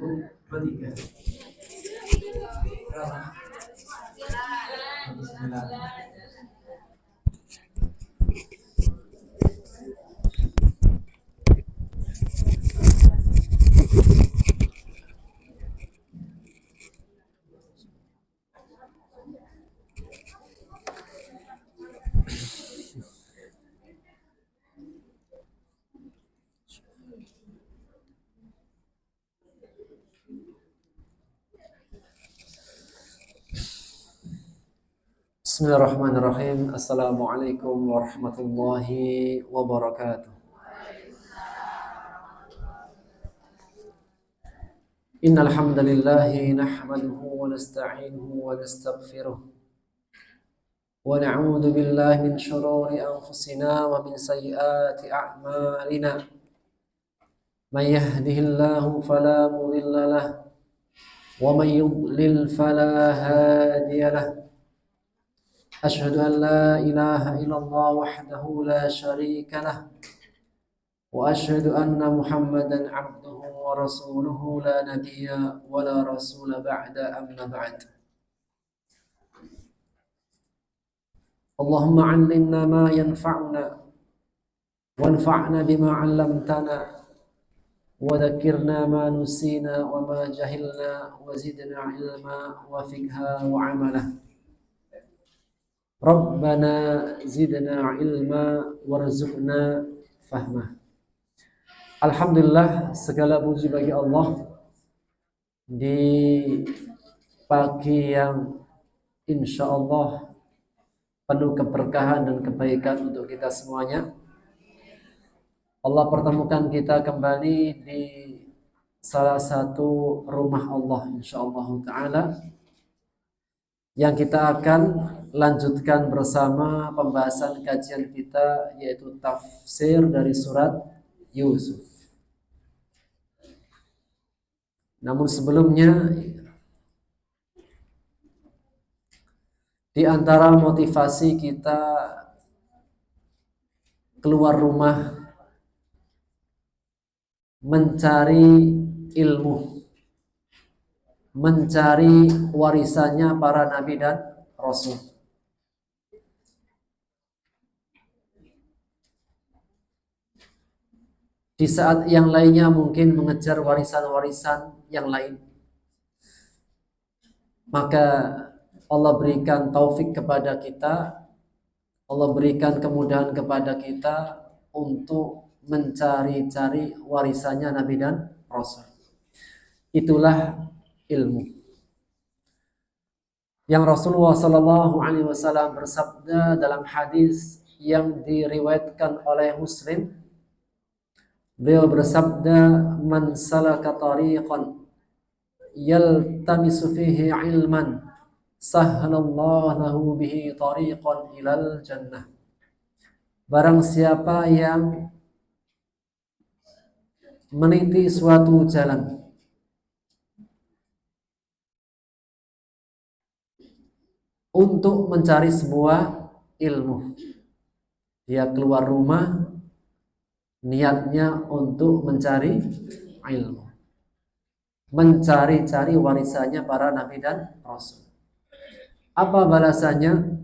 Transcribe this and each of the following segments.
Bertiga. Bismillah. Bismillahirrahmanirrahim. Assalamualaikum warahmatullahi wabarakatuh. Innal hamdalillah nahmaduhu wa nasta'inuhu wa nastaghfiruh. Wa na'udzu billahi min shururi anfusina wa min sayyiati a'malina. May yahdihillahu fala mudilla lahu wa may yudlil fala hadiya lahu. أشهد أن لا إله إلا الله وحده لا شريك له وأشهد أن محمدا عبده ورسوله لا نبي ولا رسول بعد أما بعد اللهم علمنا ما ينفعنا وانفعنا بما علمتنا وذكرنا ما نسينا وما جهلنا وزدنا علما وفقها وعملا Rabbana zidna ilma warzuqna fahma. Alhamdulillah, segala puji bagi Allah di pagi yang insya Allah penuh keberkahan dan kebaikan untuk kita semuanya. Allah pertemukan kita kembali di salah satu rumah Allah insya Allah Ta'ala, yang kita akan lanjutkan bersama pembahasan kajian kita, yaitu tafsir dari surat Yusuf. Namun sebelumnya, di antara motivasi kita keluar rumah mencari ilmu, mencari warisannya para nabi dan rasul. Di saat yang lainnya mungkin mengejar warisan-warisan yang lain, maka Allah berikan taufik kepada kita, Allah berikan kemudahan kepada kita untuk mencari-cari warisannya nabi dan rasul. Itulah ilmu. Yang Rasulullah SAW bersabda dalam hadis yang diriwayatkan oleh Muslim, beliau bersabda, man salaka tariqan yaltamisu fihi ilman sahhalallahu lahu bihi tariqan ilal jannah. Barang siapa yang meniti suatu jalan untuk mencari sebuah ilmu, dia keluar rumah niatnya untuk mencari ilmu, mencari-cari warisannya para nabi dan rasul. Apa balasannya?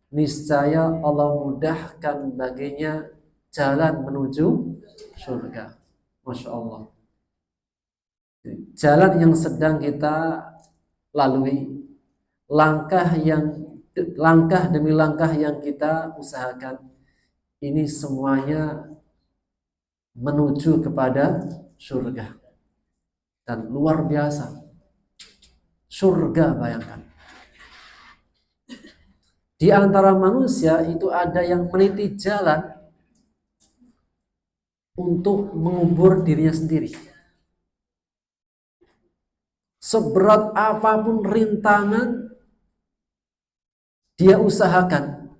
Niscaya Allah mudahkan baginya jalan menuju surga. Masya Allah. Jalan yang sedang kita lalui, langkah demi langkah yang kita usahakan, ini semuanya menuju kepada surga. Dan luar biasa, surga, bayangkan. Di antara manusia itu ada yang meniti jalan untuk mengubur dirinya sendiri. Seberat apapun rintangan dia usahakan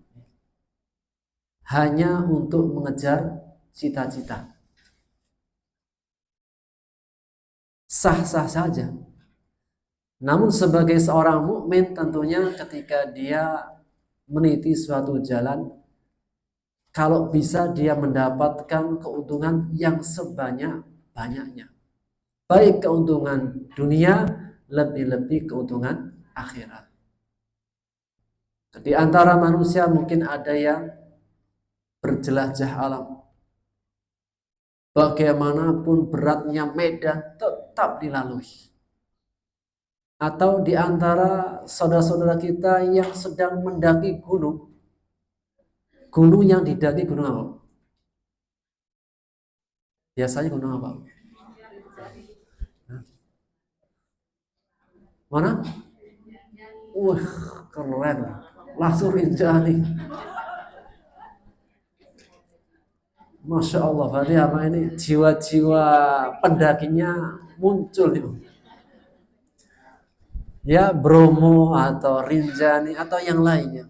hanya untuk mengejar cita-cita. Sah-sah saja. Namun sebagai seorang mukmin tentunya ketika dia meniti suatu jalan, kalau bisa dia mendapatkan keuntungan yang sebanyak-banyaknya. baik keuntungan dunia, lebih-lebih keuntungan akhirat. Di antara manusia mungkin ada yang berjelajah alam. Bagaimanapun beratnya medan tetap dilalui. Atau di antara saudara-saudara kita yang sedang mendaki gunung. Gunung yang didaki gunung apa? Biasanya gunung apa? Mana? Wah, keren. Langsung Rinjani. Masya Allah, berarti apa ini? Jiwa-jiwa pendakinya muncul itu. Ya, Bromo atau Rinjani atau yang lainnya.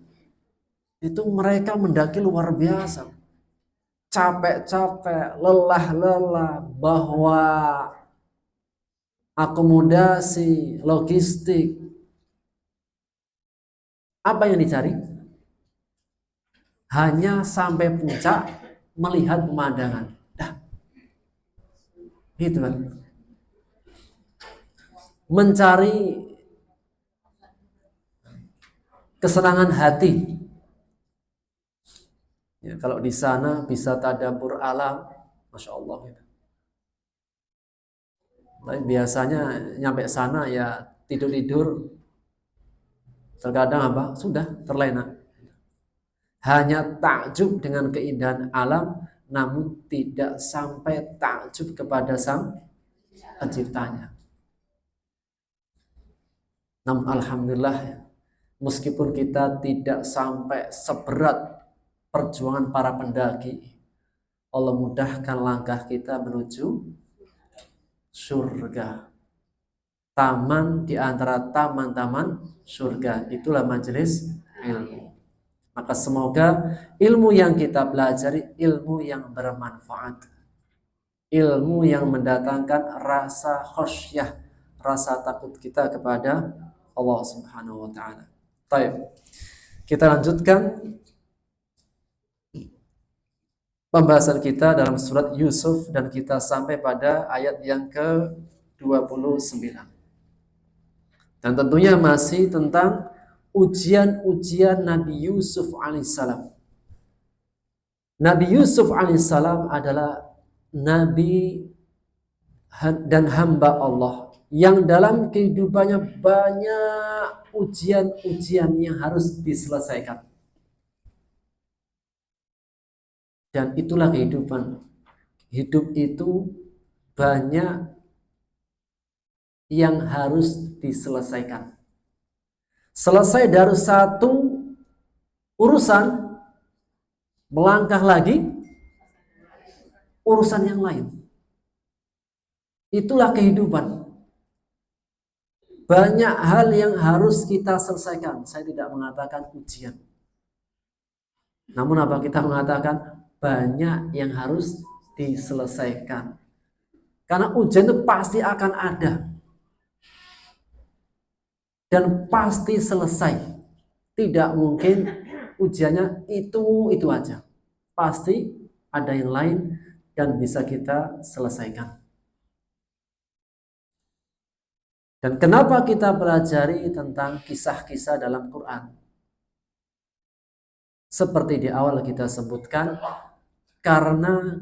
Itu mereka mendaki luar biasa. Capek-capek, lelah-lelah, bahwa akomodasi, logistik. Apa yang dicari? Hanya sampai puncak melihat pemandangan. Dah. Gitu kan. Mencari kesenangan hati. Ya, kalau di sana bisa tadabbur alam, Masya Allah. Tapi biasanya nyampe sana ya tidur-tidur. Terkadang apa? Sudah terlena. Hanya takjub dengan keindahan alam, namun tidak sampai takjub kepada sang penciptanya. Namun alhamdulillah, meskipun kita tidak sampai seberat perjuangan para pendaki, Allah mudahkan langkah kita menuju surga. Taman di antara taman-taman surga, itulah majelis ilmu. Maka semoga ilmu yang kita pelajari ilmu yang bermanfaat, ilmu yang mendatangkan rasa khasyah, rasa takut kita kepada Allah Subhanahu wa taala. Baik. Kita lanjutkan pembahasan kita dalam surat Yusuf dan kita sampai pada ayat yang ke-29. Dan tentunya masih tentang ujian-ujian Nabi Yusuf alaihissalam. Nabi Yusuf alaihissalam adalah nabi dan hamba Allah yang dalam kehidupannya banyak ujian-ujian yang harus diselesaikan. Dan itulah kehidupan. Hidup itu banyak yang harus diselesaikan. Selesai dari satu urusan, melangkah lagi urusan yang lain. Itulah kehidupan. Banyak hal yang harus kita selesaikan. Saya tidak mengatakan ujian. Namun apa kita mengatakan banyak yang harus diselesaikan. Karena ujian itu pasti akan ada. Dan pasti selesai. Tidak mungkin ujiannya itu aja. Pasti ada yang lain dan bisa kita selesaikan. Dan kenapa kita pelajari tentang kisah-kisah dalam Quran? Seperti di awal kita sebutkan, karena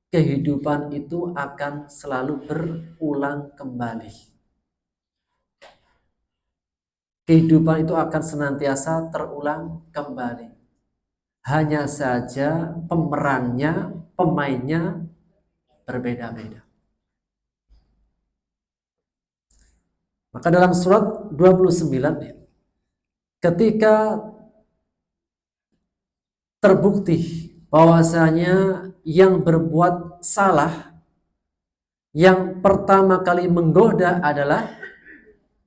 kehidupan itu akan selalu berulang kembali. Kehidupan itu akan senantiasa terulang kembali. Hanya saja pemerannya, pemainnya berbeda-beda. Maka dalam surat 29, ketika terbukti bahwasanya yang berbuat salah, yang pertama kali menggoda adalah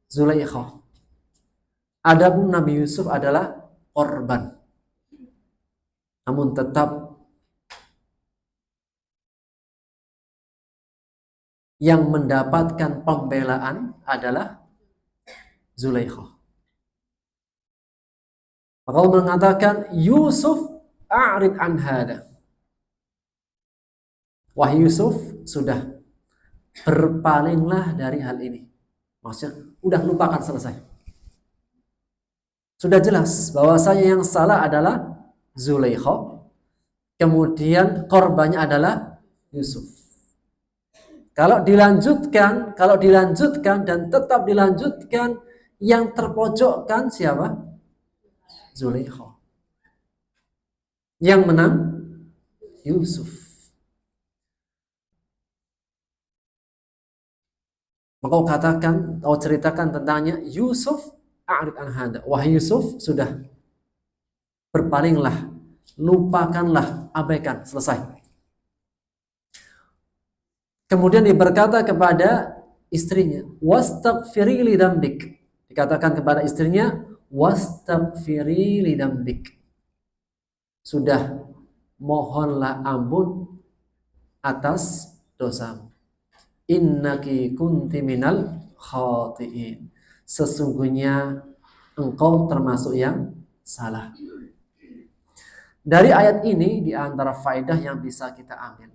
Zulaikha. Adapun Nabi Yusuf adalah korban. Namun tetap yang mendapatkan pembelaan adalah Zulaikha. Maka Allah mengatakan, Yusuf a'rid an hada. Wahai Yusuf, sudah berpalinglah dari hal ini. Maksudnya udah lupakan, selesai. Sudah jelas bahwasanya yang salah adalah Zulaikha, kemudian korbannya adalah Yusuf. Kalau dilanjutkan dan tetap dilanjutkan, yang terpojokkan siapa? Zulaikha. Yang menang Yusuf. Maka kau katakan, kau ceritakan tentangnya, Yusuf a'rid an hada. Wahai Yusuf, sudah, berpalinglah, lupakanlah, abaikan, selesai. Kemudian dia berkata kepada istrinya, wastaghfiri li dzambik. Dikatakan kepada istrinya, wastaghfiri li dzambik. Sudah, mohonlah ampun atas dosamu. Innaki kunti minal khati'in. Sesungguhnya engkau termasuk yang salah. Dari ayat ini, di antara faedah yang bisa kita ambil,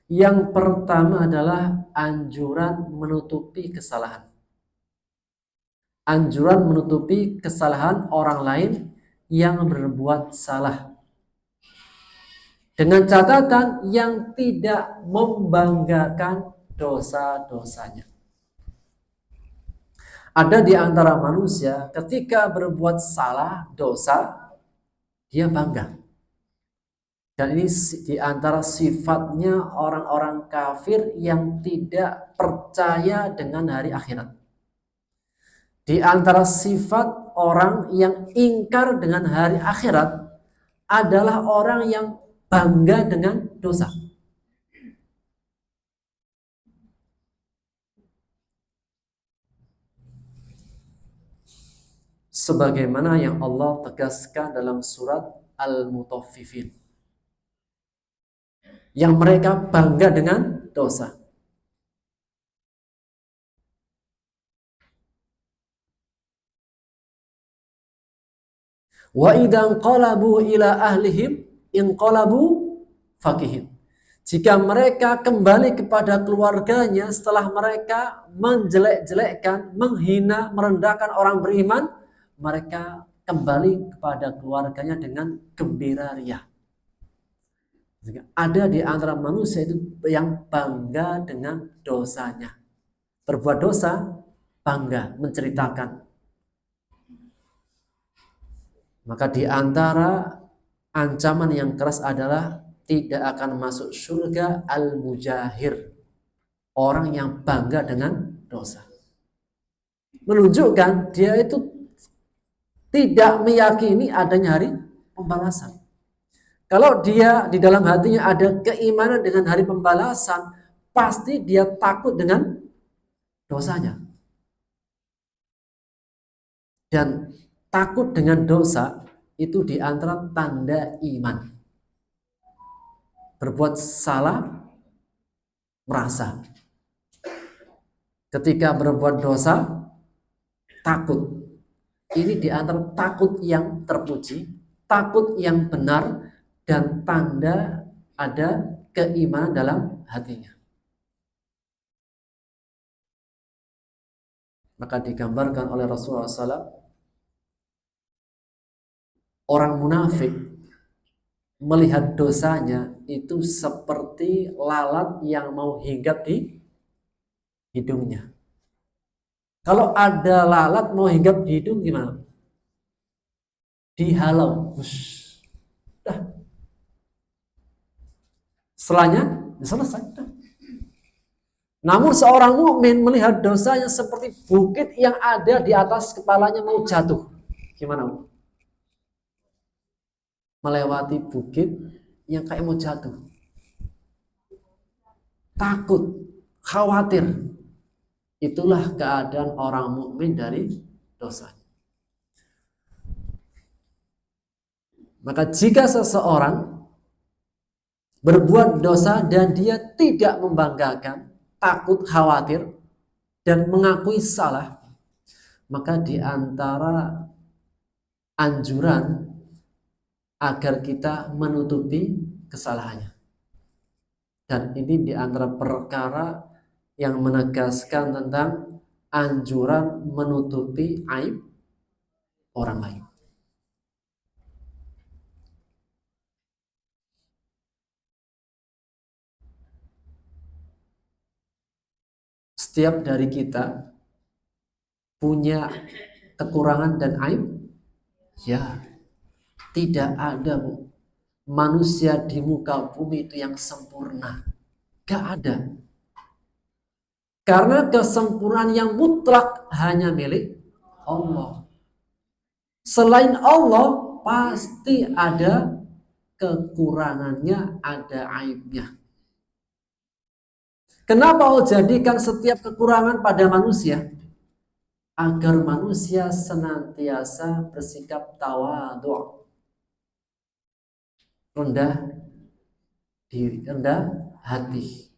yang pertama adalah anjuran menutupi kesalahan. Anjuran menutupi kesalahan orang lain yang berbuat salah, dengan catatan yang tidak membanggakan dosa-dosanya. Ada di antara manusia ketika berbuat salah, dosa, dia bangga. Dan ini di antara sifatnya orang-orang kafir yang tidak percaya dengan hari akhirat. Di antara sifat orang yang ingkar dengan hari akhirat adalah orang yang bangga dengan dosa. Sebagaimana yang Allah tegaskan dalam surat Al-Mutaffifin, yang mereka bangga dengan dosa. Wa idzan qalabu ila ahlihim inqalabu fakihin. Jika mereka kembali kepada keluarganya setelah mereka menjelek-jelekkan, menghina, merendahkan orang beriman, mereka kembali kepada keluarganya dengan gembira riang. Ada di antara manusia itu yang bangga dengan dosanya. Berbuat dosa, bangga, menceritakan. Maka di antara ancaman yang keras adalah tidak akan masuk surga al-mujahir, orang yang bangga dengan dosa. Menunjukkan dia itu tidak meyakini adanya hari pembalasan. Kalau dia di dalam hatinya ada keimanan dengan hari pembalasan, pasti dia takut dengan dosanya. Dan takut dengan dosa itu di antara tanda iman. Berbuat salah, merasa. Ketika berbuat dosa, takut. Ini di antara takut yang terpuji, takut yang benar, dan tanda ada keimanan dalam hatinya. Maka digambarkan oleh Rasulullah SAW, orang munafik melihat dosanya itu seperti lalat yang mau hinggap di hidungnya. Kalau ada lalat mau hinggap di hidung gimana? Dihalau. Dah. Setelahnya selesai. Dah. Namun seorang mukmin melihat dosanya seperti bukit yang ada di atas kepalanya mau jatuh. Gimana? Melewati bukit yang kayak mau jatuh. Takut, khawatir. Itulah keadaan orang mukmin dari dosanya. Maka jika seseorang berbuat dosa dan dia tidak membanggakan, takut, khawatir, dan mengakui salah, maka di antara anjuran agar kita menutupi kesalahannya. Dan ini di antara perkara yang menegaskan tentang anjuran menutupi aib orang lain. Setiap dari kita punya kekurangan dan aib? Ya, tidak ada, Bu. Manusia di muka bumi itu yang sempurna. Gak ada. Karena kesempurnaan yang mutlak hanya milik Allah. Selain Allah pasti ada kekurangannya, ada aibnya. Kenapa Allah jadikan setiap kekurangan pada manusia? Agar manusia senantiasa bersikap tawadhu, rendah diri, rendah hati.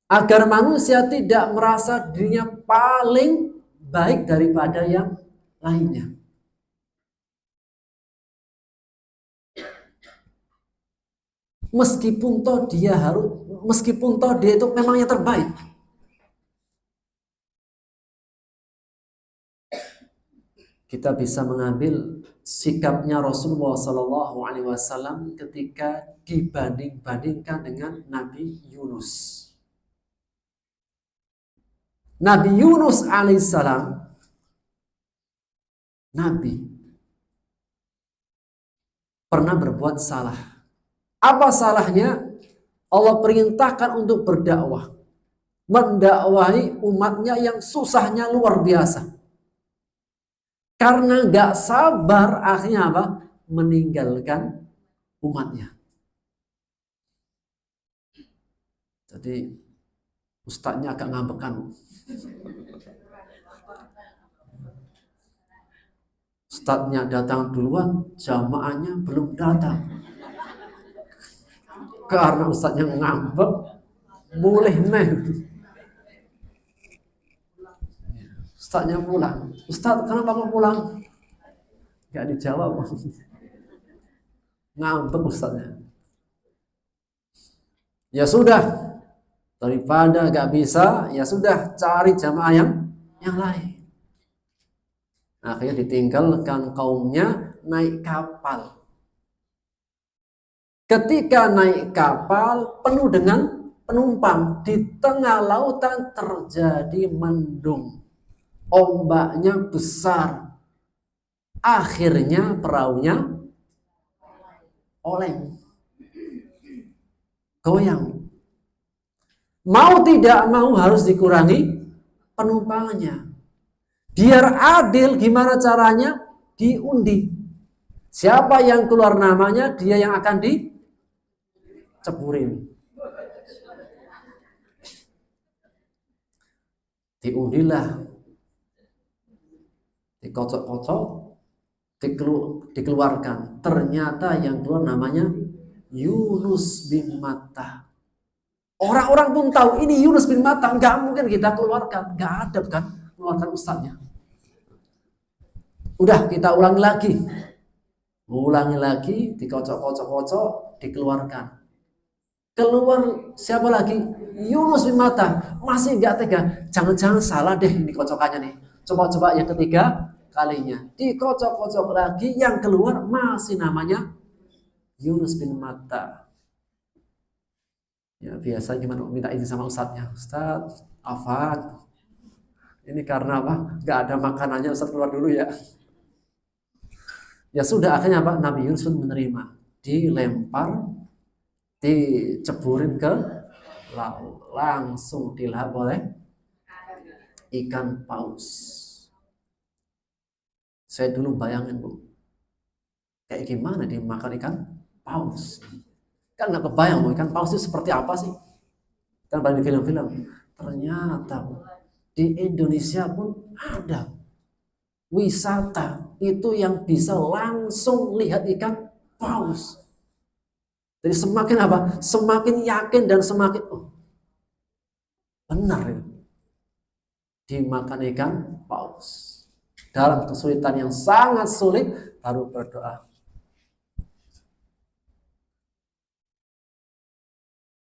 Agar manusia tidak merasa dirinya paling baik daripada yang lainnya. Meskipun toh dia itu memang yang terbaik. Kita bisa mengambil sikapnya Rasulullah Sallallahu Alaihi Wasallam ketika dibanding-bandingkan dengan Nabi Yunus. Nabi Yunus alaihissalam, Nabi, pernah berbuat salah. Apa salahnya? Allah perintahkan untuk berdakwah, mendakwahi umatnya yang susahnya luar biasa. Karena gak sabar, akhirnya apa? Meninggalkan umatnya. Jadi ustadznya agak ngambekan. Ustadznya datang duluan, jamaahnya belum datang. Karena ustadznya ngambek, boleh nih. Ustadznya pulang. Ustadz, kenapa kau pulang? Gak dijawab. Ngambek ustadznya. Ya sudah, daripada gak bisa, ya sudah cari jamaah yang lain. Akhirnya ditinggalkan kaumnya naik kapal. Ketika naik kapal penuh dengan penumpang, di tengah lautan terjadi mendung. Ombaknya besar. Akhirnya perahunya oleng. Goyang. Mau tidak mau harus dikurangi penumpangnya. Biar adil, gimana caranya? Diundi. Siapa yang keluar namanya, dia yang akan diceburin. Diundilah. Dikocok-kocok, dikeluarkan. Ternyata yang keluar namanya Yunus bin Matta. Orang-orang pun tahu ini Yunus bin Matta, nggak mungkin kita keluarkan. Nggak ada kan keluarkan ustaznya. Udah kita ulangi lagi, dikocok-kocok, dikeluarkan. Keluar siapa lagi? Yunus bin Matta. Masih nggak tega. Jangan-jangan salah deh ini kocokannya nih. Coba-coba yang ketiga kalinya. Dikocok-kocok lagi, yang keluar masih namanya Yunus bin Matta. Ya biasa gimana minta izin sama ustadznya. Ustadz, afan. Ini karena apa? Nggak ada makanannya, ustadz keluar dulu ya. Ya sudah, akhirnya apa? Nabi Yunus pun menerima. Dilempar, diceburin ke laut. Langsung dilahap oleh ikan paus. Saya dulu bayangin, Bu. Kayak gimana dia makan ikan paus? Kan nggak kebayang, Bu, ikan paus itu seperti apa sih? Kan banyak film-film. Ternyata, Bu, di Indonesia pun ada wisata itu yang bisa langsung lihat ikan paus. Jadi semakin apa? Semakin yakin dan semakin benar ya. Dimakan ikan paus. Dalam kesulitan yang sangat sulit baru berdoa.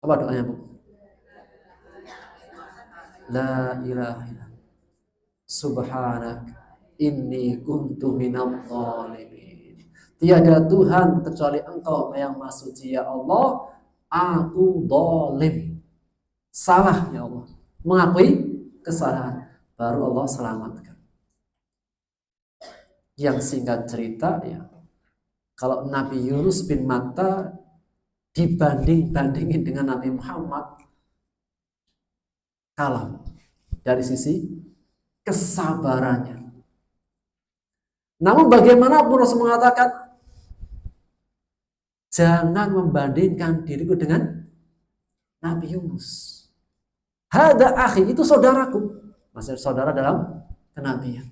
Apa doanya, Bu? La ilaha illa subhanak inni kuntu minadh dhalimin. Tiada Tuhan kecuali Engkau yang Maha Suci ya Allah, aku zalim. Salah ya Allah. Mengakui kesalahan, baru Allah selamatkan. Yang singkat cerita ya, kalau Nabi Yunus bin Matta dibanding-bandingin dengan Nabi Muhammad, kalah dari sisi kesabarannya. Namun bagaimanapun Rasul mengatakan, jangan membandingkan diriku dengan Nabi Yunus. Hada akhi, itu saudaraku. Maksudnya saudara dalam kenabian.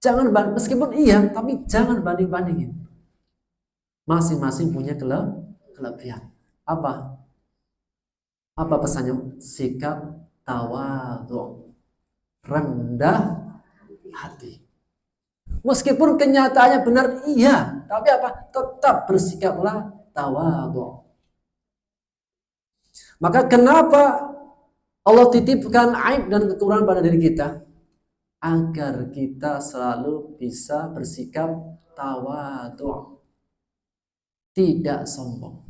Jangan meskipun iya, tapi jangan banding-bandingin. Masing-masing punya kelebihan. Apa pesannya? Sikap tawadhu, rendah hati. Meskipun kenyataannya benar iya, tapi apa? Tetap bersikaplah tawadhu. Maka kenapa Allah titipkan aib dan kekurangan pada diri kita? Agar kita selalu bisa bersikap tawadhu, tidak sombong.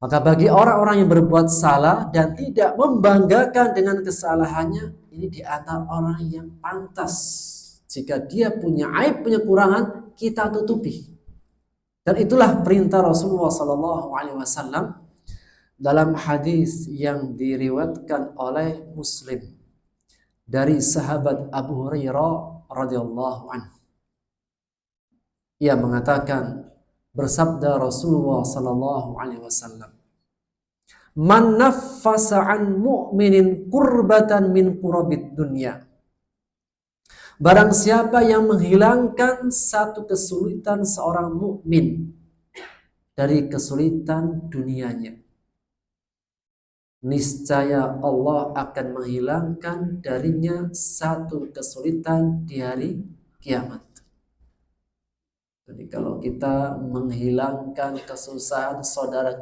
Maka bagi orang-orang yang berbuat salah dan tidak membanggakan dengan kesalahannya, ini di antara orang yang pantas. Jika dia punya aib, punya kekurangan, kita tutupi. Dan itulah perintah Rasulullah SAW dalam hadis yang diriwayatkan oleh Muslim dari sahabat Abu Hurairah radhiyallahu anhu. Ia mengatakan, bersabda Rasulullah sallallahu alaihi wasallam, "Man naffasa an mu'minin kurbatan min kurabid dunya." Barang siapa yang menghilangkan satu kesulitan seorang mukmin dari kesulitan dunianya, niscaya Allah akan menghilangkan darinya satu kesulitan di hari kiamat. Jadi kalau kita menghilangkan kesusahan saudara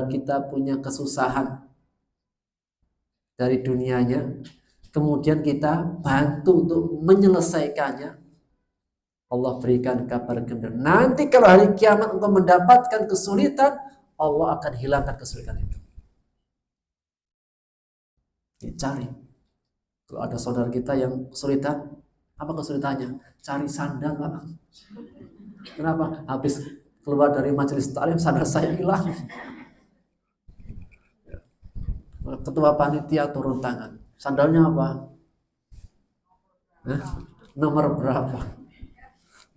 kita punya kesusahan dari dunianya, kemudian kita bantu untuk menyelesaikannya, Allah berikan kabar gembira. Nanti kalau hari kiamat engkau mendapatkan kesulitan, Allah akan hilangkan kesulitan itu. Cari. Kalau ada saudara kita yang kesulitan, apa kesulitannya? Cari sandal, Pak. Kenapa? Habis keluar dari majelis taklim, sandal saya hilang. Ketua panitia turun tangan. Sandalnya apa? Nomor berapa?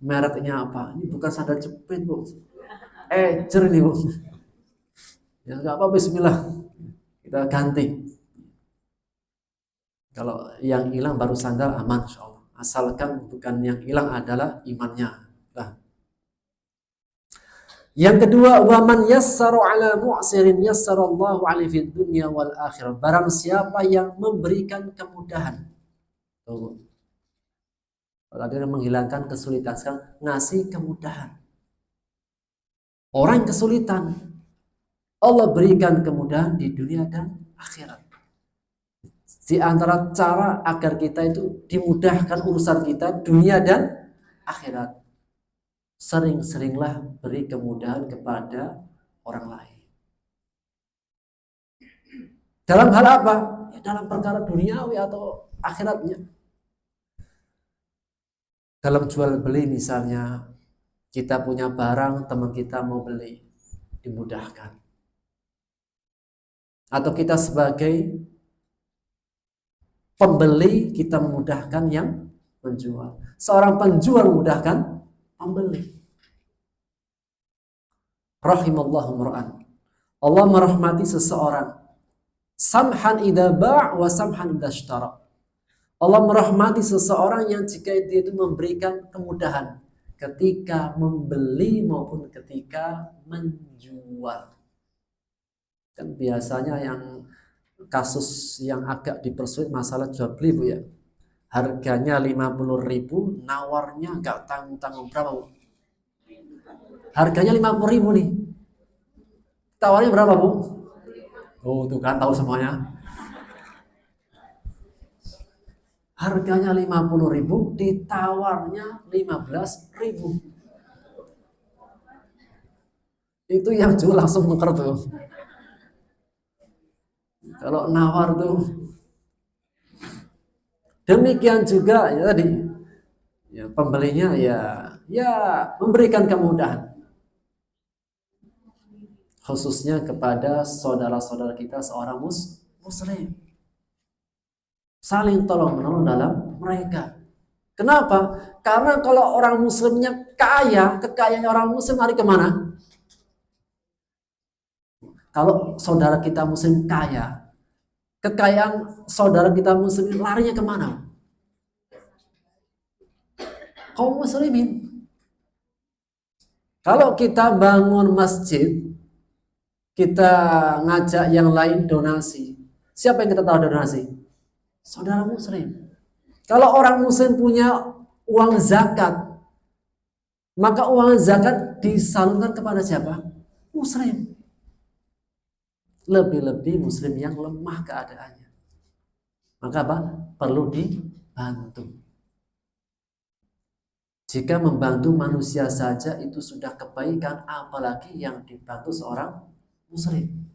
Mereknya apa? Ini bukan sandal jepit, Bu. Ejer nih, Bu. Ya nggak apa, bismillah. Kita ganti. Kalau yang hilang baru sandal, aman insya Allah. Asalkan bukan yang hilang adalah imannya. Nah. Yang kedua, waman yassaru ala mu'sirin yassarallahu alaihi fid dunya wal akhirah. Barang siapa yang memberikan kemudahan. Tuh. Kalau ada yang menghilangkan kesulitan, sekarang ngasih kemudahan. Orang yang kesulitan, Allah berikan kemudahan di dunia dan akhirat. Di antara cara agar kita itu dimudahkan urusan kita dunia dan akhirat, sering-seringlah beri kemudahan kepada orang lain. Dalam hal apa? Ya, dalam perkara duniawi atau akhiratnya. Dalam jual beli misalnya, kita punya barang, teman kita mau beli, dimudahkan. Atau kita sebagai pembeli, kita memudahkan yang menjual. Seorang penjual memudahkan pembeli. Rahimallahu mur'an. Allah merahmati seseorang. Samhan idza ba' wa samhan idza ishtara. Allah merahmati seseorang yang jika dia itu memberikan kemudahan ketika membeli maupun ketika menjual. Kan biasanya yang kasus yang agak dipersulit masalah jual beli, Bu ya. Harganya 50.000, nawarnya enggak tanggung-tanggung berapa, Bu? Harganya 50.000 nih. Tawarnya berapa, Bu? Oh, tuh kan tahu semuanya. Harganya 50.000, ditawarnya 15.000. Itu yang jual langsung nuker tuh. Kalau nawar tuh. Demikian juga ya tadi, ya, pembelinya ya memberikan kemudahan, khususnya kepada saudara-saudara kita seorang muslim. Saling tolong menolong dalam mereka. Kenapa? Karena kalau orang muslimnya kaya, kekayaannya orang muslim lari kemana? Kalau saudara kita muslim kaya, kekayaan saudara kita muslim larinya kemana? Kaum muslimin. Kalau kita bangun masjid, kita ngajak yang lain donasi. Siapa yang kita tahu donasi? Saudara muslim. Kalau orang muslim punya uang zakat, maka uang zakat disalurkan kepada siapa? Muslim. Lebih-lebih muslim yang lemah keadaannya. Maka apa? Perlu dibantu. Jika membantu manusia saja itu sudah kebaikan, apalagi yang dibantu seorang muslim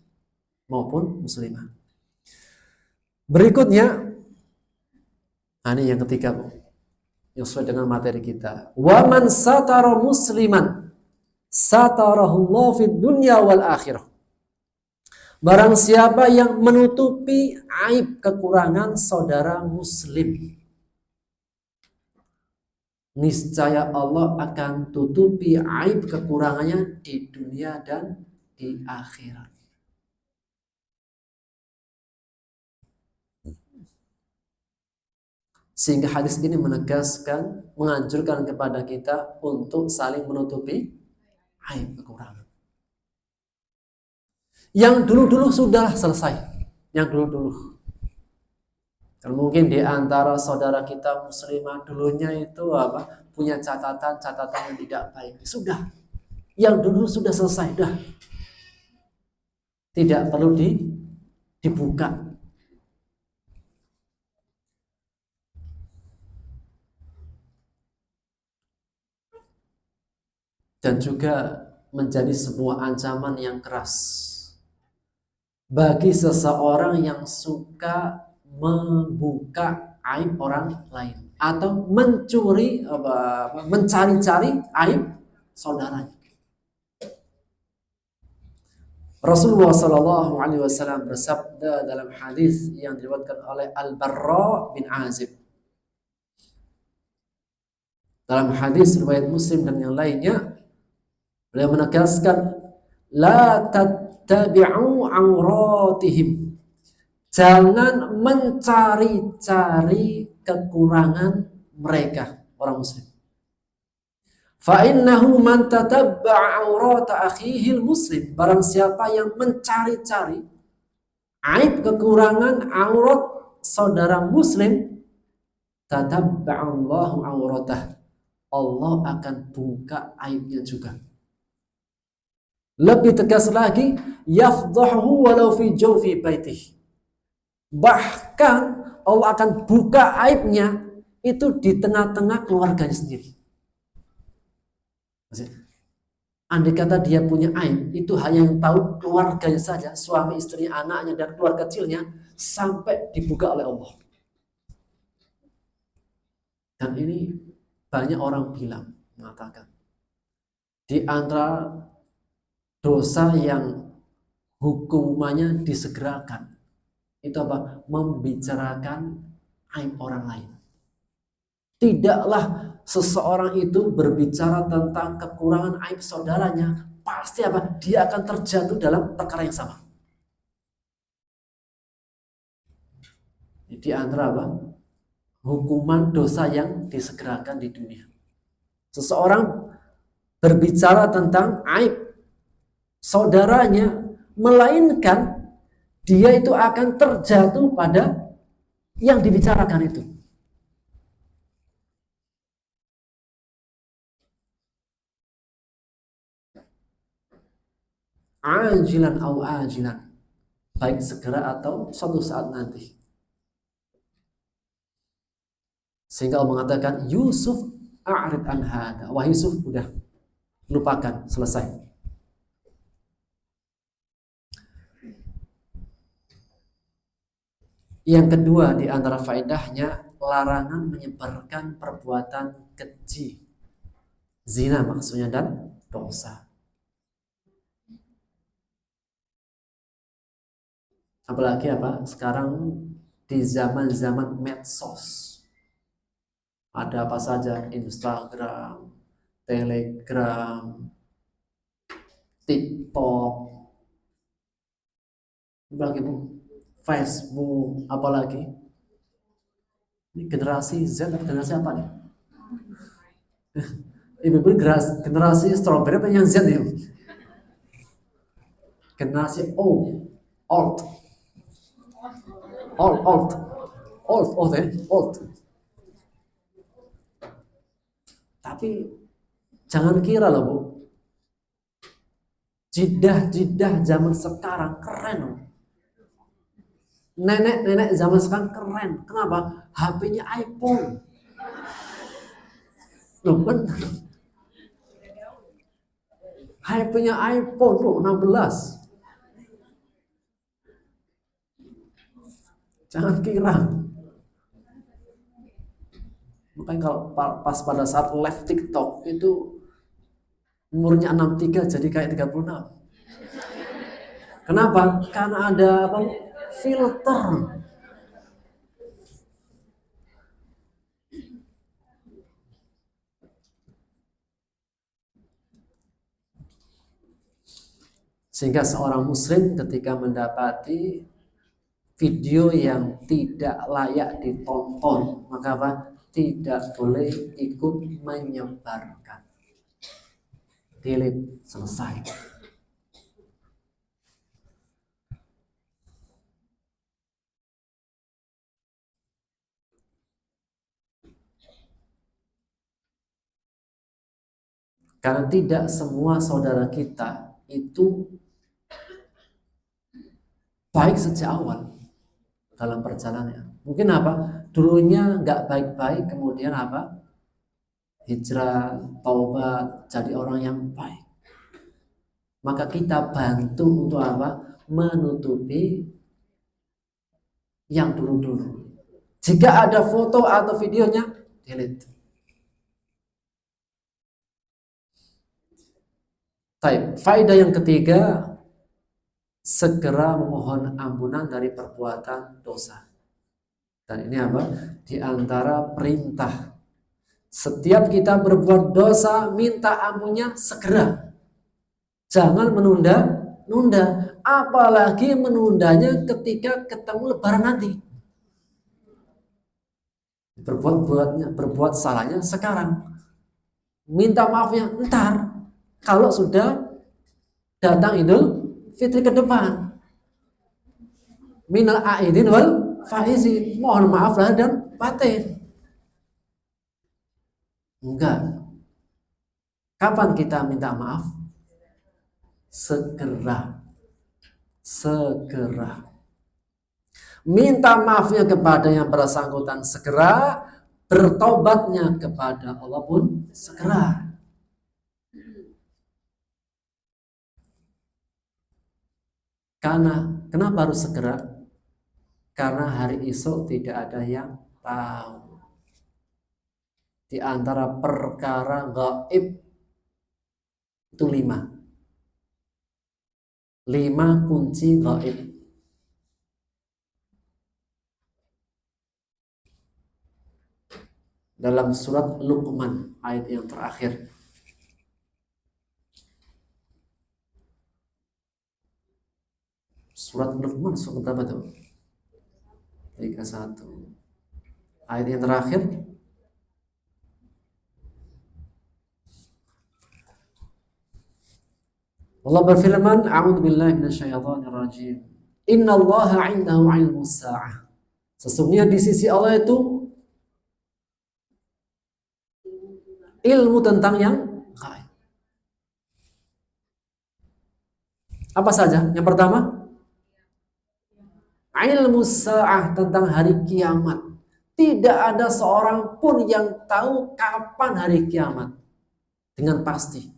maupun muslimah. Berikutnya, ini yang ketiga, Bu, yang sesuai dengan materi kita. Wa man satara musliman satarahullahu fid dunya wal akhirah. Barang siapa yang menutupi aib kekurangan saudara muslim, niscaya Allah akan tutupi aib kekurangannya di dunia dan di akhirat. Sehingga hadis ini menegaskan, menganjurkan kepada kita untuk saling menutupi aib kekurangan. Yang dulu-dulu sudah selesai. Yang dulu-dulu. Dan mungkin di antara saudara kita muslimah dulunya itu punya catatan yang tidak baik. Sudah. Yang dulu sudah selesai. Dah. Tidak perlu dibuka. Dan juga menjadi sebuah ancaman yang keras bagi seseorang yang suka membuka aib orang lain atau mencari-cari aib saudaranya. Rasulullah Shallallahu Alaihi Wasallam bersabda dalam hadis yang diriwayatkan oleh Al-Barra bin Azib. Dalam hadis riwayat Muslim dan yang lainnya, beliau menegaskan, la tattabi'u auratihim. Jangan mencari-cari kekurangan mereka, orang muslim. Fa innahu man tatabba'a aurata akhihil muslim. Barang siapa yang mencari-cari aib kekurangan aurat saudara muslim, tatabba'allahu auratah. Allah akan buka aibnya juga. Lebih tegas lagi, yafdahu walau fi jawfi baitih. Bahkan Allah akan buka aibnya itu di tengah-tengah keluarganya sendiri. Andai kata dia punya aib, itu hanya yang tahu keluarganya saja, suami, istri, anaknya, dan keluarga kecilnya, sampai dibuka oleh Allah. Dan ini banyak orang mengatakan, di antara dosa yang hukumannya disegerakan, itu apa? Membicarakan aib orang lain. Tidaklah seseorang itu berbicara tentang kekurangan aib saudaranya, pasti apa? Dia akan terjatuh dalam perkara yang sama. Di antara apa? Hukuman dosa yang disegerakan di dunia. Seseorang berbicara tentang aib saudaranya, melainkan dia itu akan terjatuh pada yang dibicarakan itu. Ajilan au ajilan, baik segera atau suatu saat nanti. Sehingga Allah mengatakan, Yusuf a'rid an hada. Wah Yusuf, udah lupakan, selesai. Yang kedua di antara faedahnya, larangan menyebarkan perbuatan keji. Zina maksudnya dan dosa. Apalagi apa? Sekarang di zaman-zaman medsos. Ada apa saja, Instagram, Telegram, TikTok, apalagi Bu, Facebook, apalagi. Ini generasi Z atau generasi apa nih? Ibu generasi strawberry apa yang Z nih? Generasi O, old, old. Tapi jangan kira loh Bu, jidah zaman sekarang keren loh. Nenek zaman sekarang keren. Kenapa? HP-nya iPhone. Loh benar. HP-nya iPhone loh, 16. Jangan kira. Makanya kalau pas pada saat live TikTok itu umurnya 63 jadi kayak 36. Kenapa? Karena ada apa? Filter. Sehingga seorang muslim ketika mendapati video yang tidak layak ditonton, maka apa? Tidak boleh ikut menyebarkan. Delete, selesai. Karena tidak semua saudara kita itu baik sejak awal dalam perjalanannya. Mungkin apa? Dulunya nggak baik-baik, kemudian apa? Hijrah, taubat, jadi orang yang baik. Maka kita bantu untuk apa? Menutupi yang dulu-dulu. Jika ada foto atau videonya, delete. Baik, faedah yang ketiga, segera memohon ampunan dari perbuatan dosa. Dan ini apa? Di antara perintah. Setiap kita berbuat dosa, minta ampunnya segera. Jangan menunda. Apalagi menundanya ketika ketemu lebaran nanti. Berbuat salahnya sekarang. Minta maafnya entar. Kalau sudah datang Idul Fitri ke depan. Minal aidin wal faizin. Mohon maaf lahir dan batin. Enggak. Kapan kita minta maaf? Segera. Minta maafnya kepada yang bersangkutan segera, bertobatnya kepada Allah pun segera. Karena kenapa harus segera? Karena hari esok tidak ada yang tahu. Di antara perkara gaib itu 5. 5 kunci gaib. Dalam surat Luqman ayat yang terakhir. Surat Luqman surat berapa tuh? 31. Ayat yang terakhir. Allah berfirman, A'udzubillahi minasyaitonirrajim. Innallaha 'indahu 'ilmus sa'ah. Sesungguhnya di sisi Allah itu ilmu tentang yang gaib. Apa saja? Yang pertama, ilmu sa'ah, tentang hari kiamat. Tidak ada seorang pun yang tahu kapan hari kiamat dengan pasti.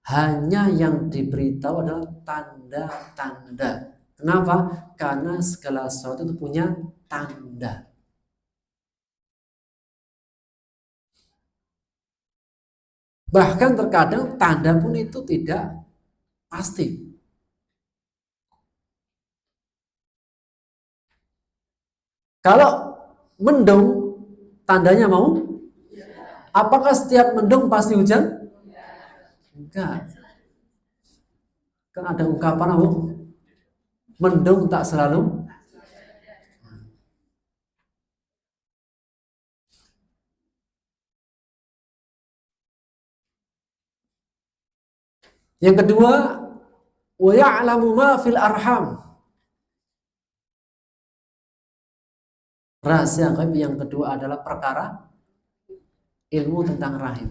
Hanya yang diberitahu adalah tanda-tanda. Kenapa? Karena segala sesuatu itu punya tanda. Bahkan terkadang tanda pun itu tidak pasti. Kalau mendung, tandanya mau? Apakah setiap mendung pasti hujan? Enggak. Kan ada ungkapan apa? Mendung tak selalu. Yang kedua, wa ya'lamu ma fil arham. Rahasia gaib yang kedua adalah perkara ilmu tentang rahim.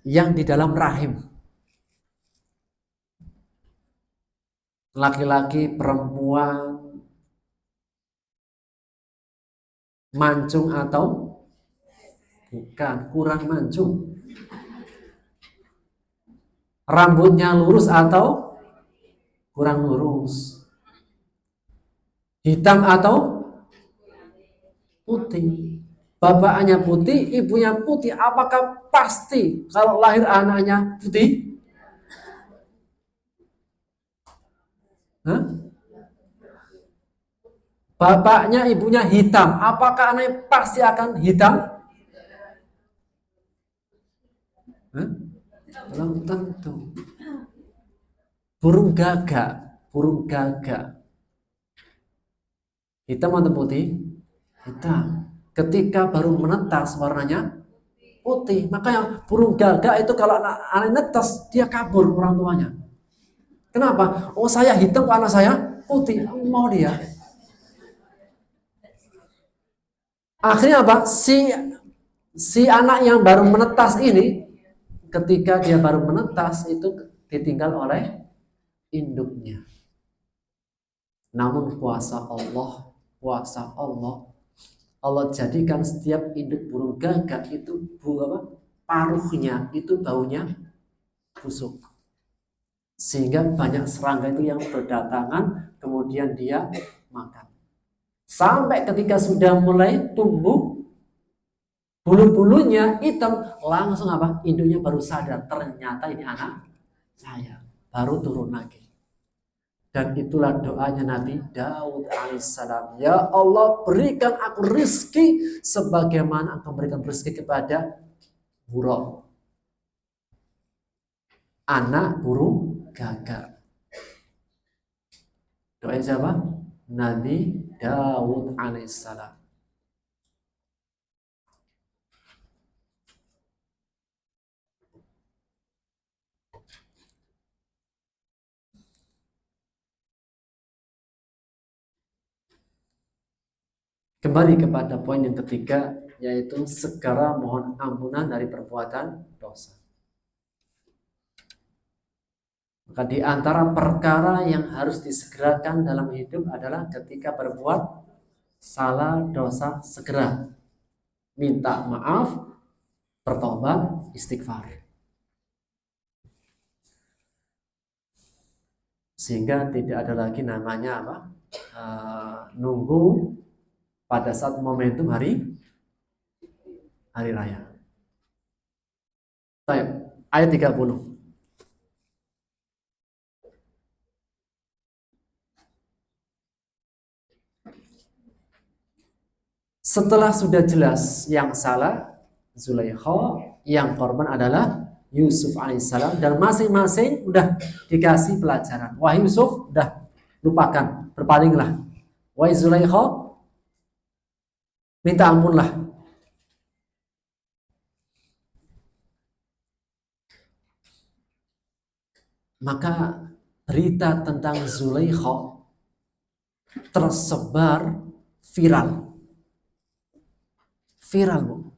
Yang di dalam rahim. Laki-laki, perempuan, mancung atau bukan, kurang mancung. Rambutnya lurus atau kurang lurus. Hitam atau putih. Bapaknya putih, ibunya putih. Apakah pasti kalau lahir anaknya putih? Hah? Bapaknya ibunya hitam. Apakah anaknya pasti akan hitam? Hah? Belum tentu. Burung gagak. Hitam atau putih? Hitam. Ketika baru menetas warnanya putih. Makanya burung gagak itu kalau anak netas dia kabur orang tuanya. Kenapa? Oh saya hitam, anak saya putih. Mau dia. Akhirnya apa? Si anak yang baru menetas ini, ketika dia baru menetas itu ditinggal oleh induknya. Namun kuasa Allah, Allah jadikan setiap induk burung gagak itu paruhnya itu baunya busuk. Sehingga banyak serangga itu yang berdatangan, kemudian dia makan. Sampai ketika sudah mulai tumbuh, bulu-bulunya hitam, langsung apa? Induknya baru sadar, ternyata ini anak saya. Baru turun lagi. Dan itulah doanya Nabi Daud alaihissalam. Ya Allah, berikan aku rizki sebagaimana Engkau berikan rizki kepada burung, anak burung gagak. Doa siapa? Nabi Daud alaihissalam. Kembali kepada poin yang ketiga, yaitu segera mohon ampunan dari perbuatan dosa. Maka di antara perkara yang harus disegerakan dalam hidup adalah ketika berbuat salah dosa, segera minta maaf, bertobat, istighfar. Sehingga tidak ada lagi namanya apa? Nunggu pada saat momentum hari raya. Baik, ayat 30. Setelah sudah jelas yang salah Zulaikha, yang korban adalah Yusuf alaihissalam, dan masing-masing udah dikasih pelajaran. Wahai Yusuf, udah lupakan, berpalinglah. Wahai Zulaikha, minta ampunlah. Maka berita tentang Zulaikha tersebar viral, Bu.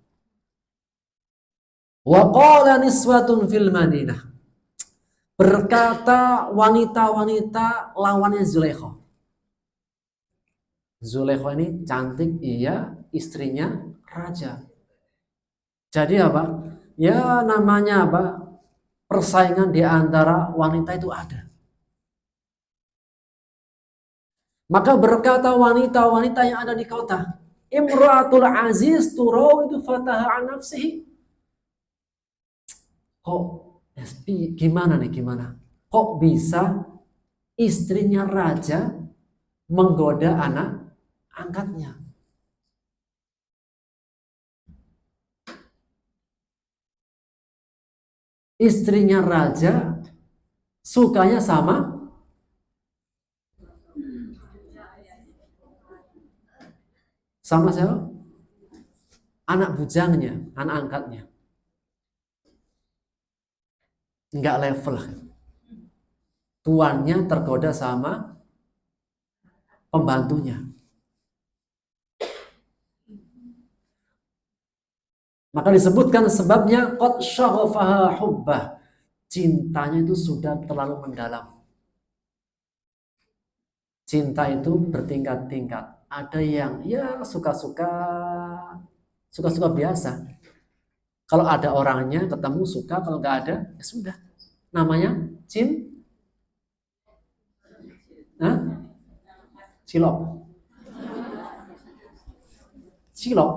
Wa qala niswatun fil Madinah. Berkata wanita-wanita lawannya Zulaikha. Zulaikha ini cantik, iya, istrinya raja. Jadi apa? Ya namanya apa? Persaingan di antara wanita itu ada. Maka berkata wanita-wanita yang ada di kota, Imra'atul Aziz turawidu fataha an nafsihi. Kok gimana nih, gimana? Kok bisa istrinya raja menggoda anak angkatnya? Istrinya raja sukanya sama siapa? Anak bujangnya, anak angkatnya. Enggak level. Tuannya tergoda sama pembantunya. Maka disebutkan sebabnya qad syaghafaha hubbah. Cintanya itu sudah terlalu mendalam. Cinta itu bertingkat-tingkat. Ada yang ya suka-suka biasa. Kalau ada orangnya ketemu suka, kalau nggak ada ya sudah. Namanya cilok. Cilok.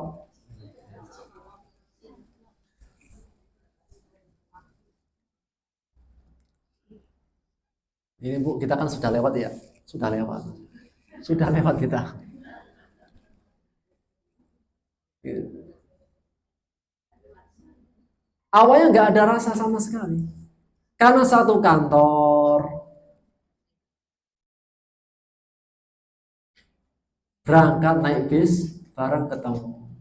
Ini Bu, kita kan sudah lewat ya. Sudah lewat. Sudah lewat kita. Awalnya nggak ada rasa sama sekali. Karena satu kantor, berangkat naik bis, bareng ketemu.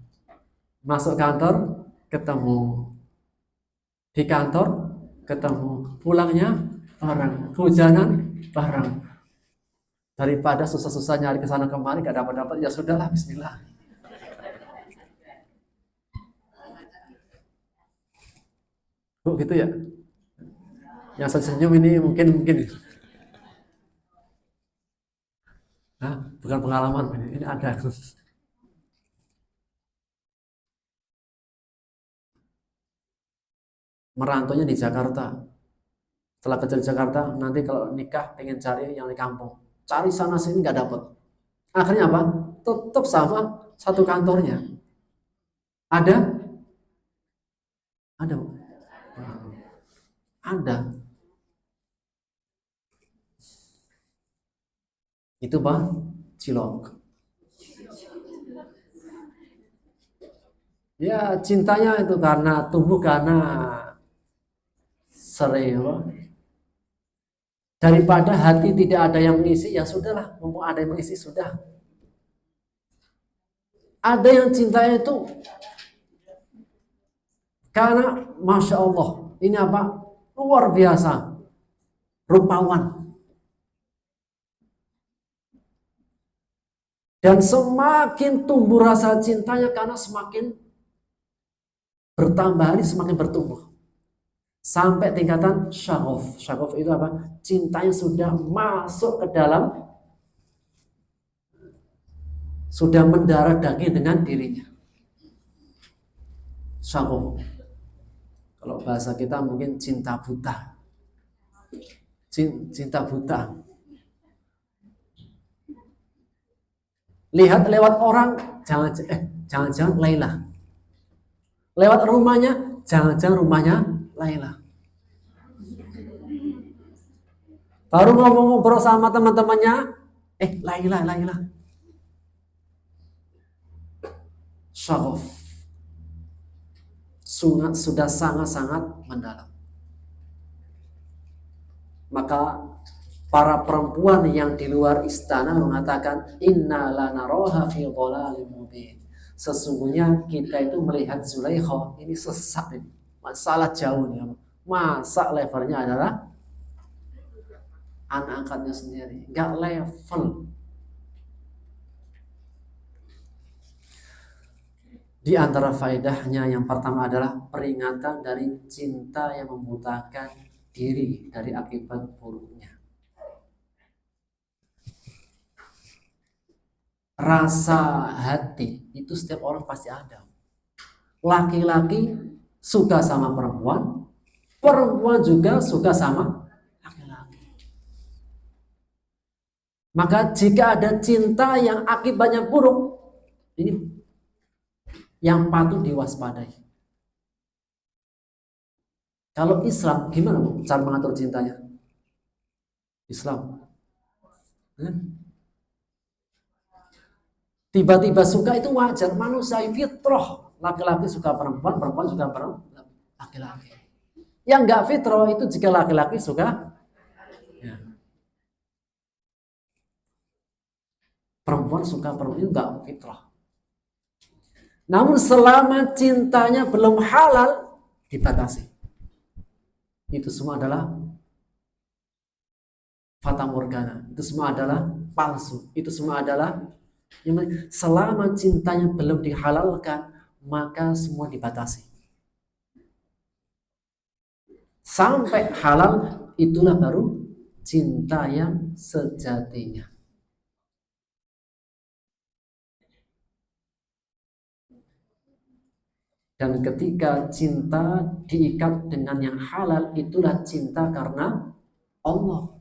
Masuk kantor, ketemu. Di kantor, ketemu. Pulangnya, bareng. Hujanan, bareng. Daripada susah-susah nyari ke sana kemari, gak dapat-dapat, ya sudahlah, bismillah. Bu, gitu ya? Yang senyum ini mungkin. Nah, bukan pengalaman, ini ada. Merantaunya di Jakarta. Setelah kerja di Jakarta, nanti kalau nikah pengen cari yang di kampung. Cari sana sini nggak dapet. Akhirnya apa? Tetap sama satu kantornya. Ada? Ada. Ada. Itu Pak Cilok. Ya cintanya itu karena tumbuh karena sering. Daripada hati tidak ada yang mengisi, ya sudahlah, mumpung ada yang mengisi sudah. Ada yang cintanya itu karena Masya Allah, ini apa? Luar biasa, rupawan. Dan semakin tumbuh rasa cintanya karena semakin bertambah hari semakin bertumbuh. Sampai tingkatan syaghof. Syaghof itu apa? Cintanya sudah masuk ke dalam, sudah mendarah daging dengan dirinya. Syaghof. Kalau bahasa kita mungkin cinta buta. Cinta buta. Lihat lewat orang, jangan-jangan Laila. Lewat rumahnya, jangan-jangan rumahnya Laila. Baru ngobrol sama teman-temannya, Laila. Syaghof. Sudah sangat-sangat mendalam. Maka para perempuan yang di luar istana mengatakan inna lanaraha fi dhalalin mubin. Sesungguhnya kita itu melihat Zulaikha ini sesat ini. Masalah jauh nih. Masa levelnya adalah anak angkatnya sendiri, nggak level. Di antara faedahnya yang pertama adalah peringatan dari cinta yang membutakan diri dari akibat buruknya. Rasa hati itu setiap orang pasti ada. Laki-laki suka sama perempuan, perempuan juga suka sama laki-laki. Maka jika ada cinta yang akibatnya buruk, ini yang patut diwaspadai. Kalau Islam gimana Bu cara mengatur cintanya? Islam tiba-tiba suka itu wajar, manusia fitrah. Laki-laki suka perempuan, perempuan suka laki-laki. Yang enggak fitrah itu jika laki-laki suka ya. Perempuan suka perempuan itu enggak fitrah. Namun selama cintanya belum halal dibatasi. Itu semua adalah fata morgana. Itu semua adalah palsu. Itu semua adalah selama cintanya belum dihalalkan, maka semua dibatasi. Sampai halal, itulah baru cinta yang sejatinya. Dan ketika cinta diikat dengan yang halal, itulah cinta karena Allah.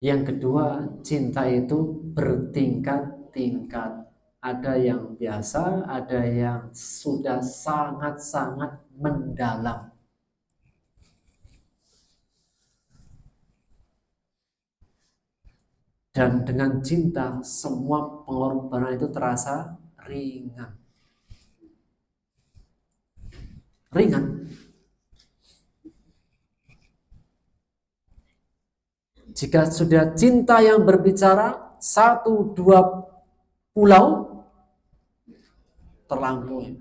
Yang kedua, cinta itu bertingkat-tingkat. Ada yang biasa, ada yang sudah sangat-sangat mendalam. Dan dengan cinta, semua pengorbanan itu terasa ringan. Ringan. Jika sudah cinta yang berbicara 1-2 pulau, terlampaui.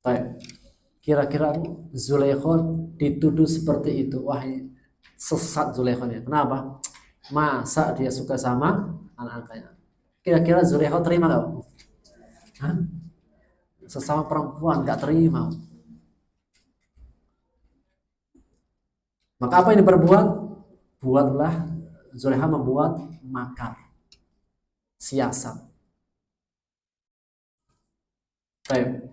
Baik. Kira-kira Zulaikha dituduh seperti itu. Wah, sesat Zulaikha ya. Kenapa? Masa dia suka sama anak-anaknya? Kira-kira Zulaikha terima gak? Hah? Sesama perempuan gak terima. Maka apa yang diperbuat? Buatlah Zulaikha membuat makar, siasat. Baik.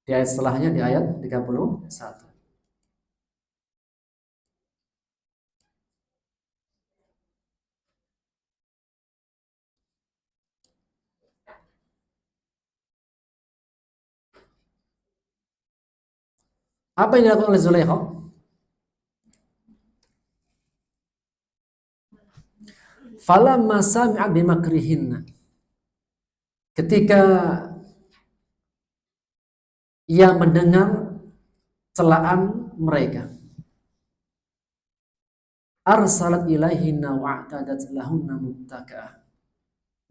Di ayat setelahnya, di ayat 31. Apa yang dilakukan oleh Zulaikha? Falamma sami'a bimakrihinna. Ketika ia mendengar celaan mereka, arsalat ilaihinna wa'tadat lahunna muttaka'ah.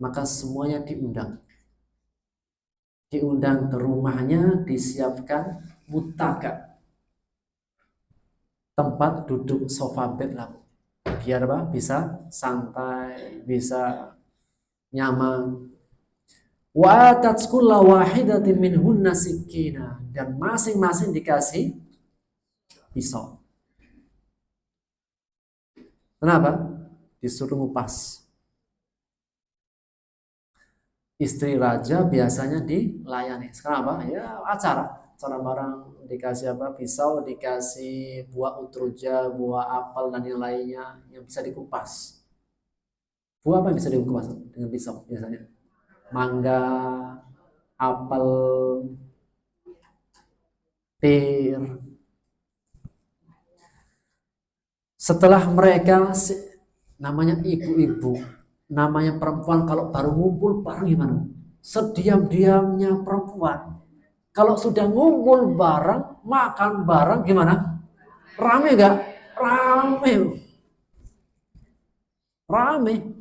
Maka semuanya diundang ke rumahnya, disiapkan muttaka, tempat duduk sofa bed lah, biar apa? Bisa santai, bisa nyaman. Wa atat kulla wahidatin minhunna sikina, dan masing-masing dikasih pisau. Kenapa? Disuruh ngupas. Istri raja biasanya dilayani. Sekarang apa? Ya acara barang, dikasih apa? Pisau, dikasih buah utruja, buah apel dan yang lainnya yang bisa dikupas. Buah apa yang bisa dikupas dengan pisau biasanya? Mangga, apel, pir. Setelah mereka, namanya ibu-ibu, namanya perempuan kalau baru ngumpul bareng gimana? Sediam-diamnya perempuan. Kalau sudah ngumpul bareng, makan bareng gimana? Rame gak? Rame. Rame.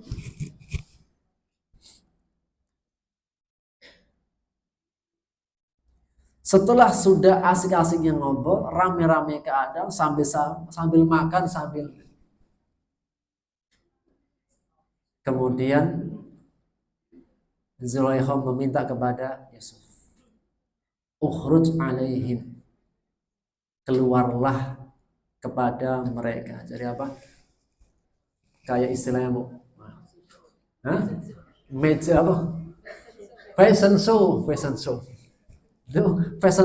Setelah sudah asik-asiknya ngobrol, rame-rame keadaan sambil makan, sambil kemudian Zulaikha meminta kepada Yusuf, ukhruj alaihim, keluarlah kepada mereka. Jadi apa? Kayak istilahnya Bu. Hah? Meja apa? Fashion show. Fashion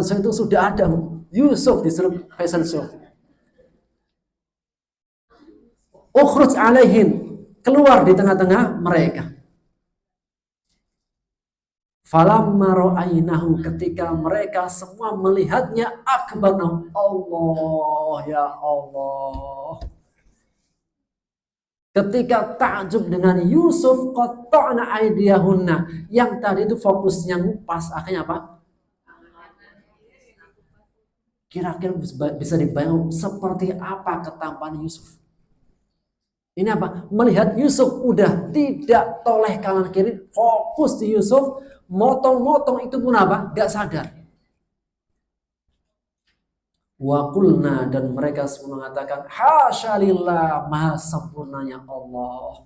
show itu sudah ada. Yusuf disuruh fashion show. Ukhruj alaihim, keluar di tengah-tengah mereka. Falamma ra'ainahu, ketika mereka semua melihatnya, akbarna, Allah ya Allah. Ketika takjub dengan Yusuf, qatta'na aydiyahunna, yang tadi itu fokusnya ngupas, akhirnya apa? Kira-kira bisa dibayang seperti apa ketampanan Yusuf. Ini apa? Melihat Yusuf udah tidak toleh kanan kiri, fokus di Yusuf, motong-motong itu pun apa? Gak sadar. Wa qulna, dan mereka semua mengatakan, hasyalillah, maha sempurnanya Allah.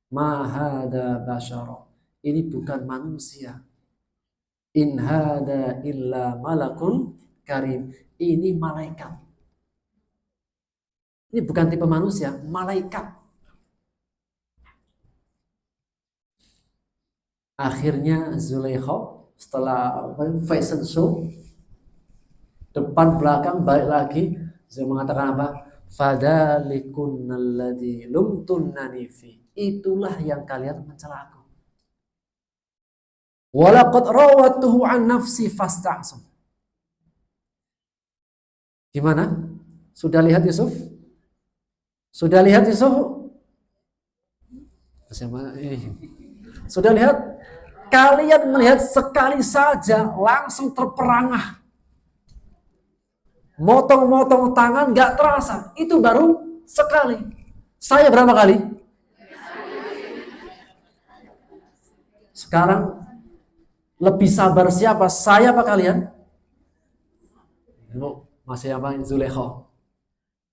Ma hada basyara, ini bukan manusia. In hada illa malakun karim, ini malaikat. Ini bukan tipe manusia, malaikat. Akhirnya Zulaikha setelah fashion show, depan belakang balik lagi, dia mengatakan apa? Fadhalikunnalladzi lumtunnani fi, itulah yang kalian mencela aku. Walaqad rawatuhu an nafsi fasta'sam. Gimana? Sudah lihat Yusuf? Sudah lihat Yusuf? Sudah lihat? Kalian melihat sekali saja langsung terperangah. Motong-motong tangan gak terasa. Itu baru sekali. Saya berapa kali? Sekarang lebih sabar siapa? Saya apa kalian? Masih apa? Zulaikha.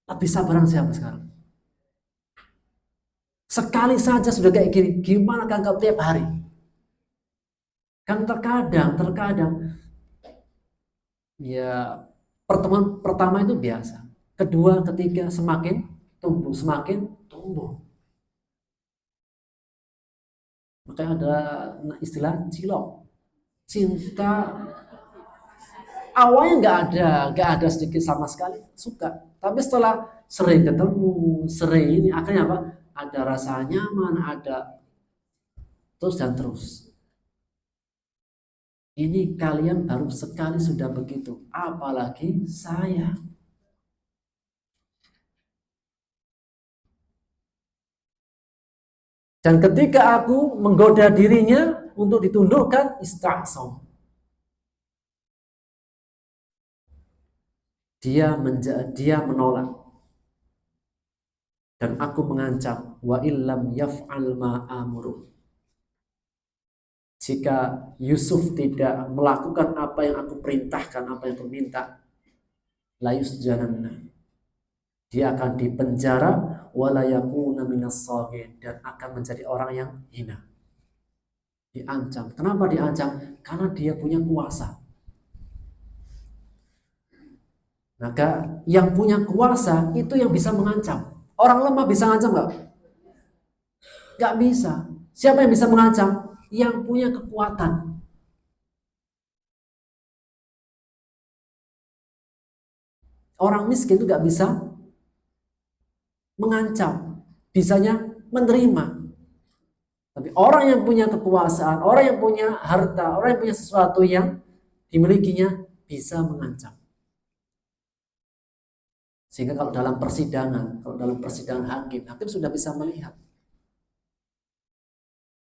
Lebih sabaran siapa sekarang? Sekali saja sudah kayak gini. Gimana kan kau tiap hari? Kan terkadang ya pertemuan pertama itu biasa. Kedua, ketiga semakin tumbuh. Makanya ada istilah cilok. Cinta awalnya nggak ada sedikit sama sekali suka, tapi setelah sering ketemu, sering ini akhirnya apa? Ada rasa nyaman, ada terus dan terus. Ini kalian baru sekali sudah begitu, apalagi saya. Dan ketika aku menggoda dirinya untuk ditundukkan, ista'sam. Dia menolak. Dan aku mengancam, wa illam yaf'al ma amuru. Jika Yusuf tidak melakukan apa yang aku perintahkan, apa yang aku minta, la yusjananna, dia akan dipenjara, wala yakuna minas saghin, dan akan menjadi orang yang hina. Diancam. Kenapa diancam? Karena dia punya kuasa. Maka yang punya kuasa itu yang bisa mengancam. Orang lemah bisa mengancam nggak? Nggak bisa. Siapa yang bisa mengancam? Yang punya kekuatan. Orang miskin itu nggak bisa mengancam, bisanya menerima. Tapi orang yang punya kekuasaan, orang yang punya harta, orang yang punya sesuatu yang dimilikinya bisa mengancam. Sehingga kalau dalam persidangan hakim sudah bisa melihat.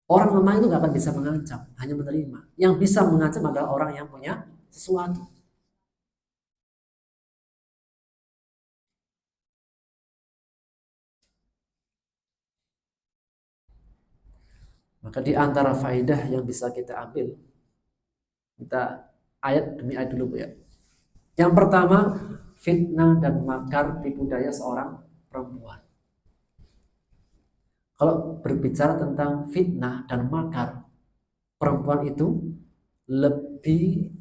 Orang lemah itu nggak akan bisa mengancam, hanya menerima. Yang bisa mengancam adalah orang yang punya sesuatu. Maka di antara faedah yang bisa kita ambil, kita ayat demi ayat dulu Bu ya. Yang pertama, fitnah dan makar tipu daya seorang perempuan. Kalau berbicara tentang fitnah dan makar, perempuan itu lebih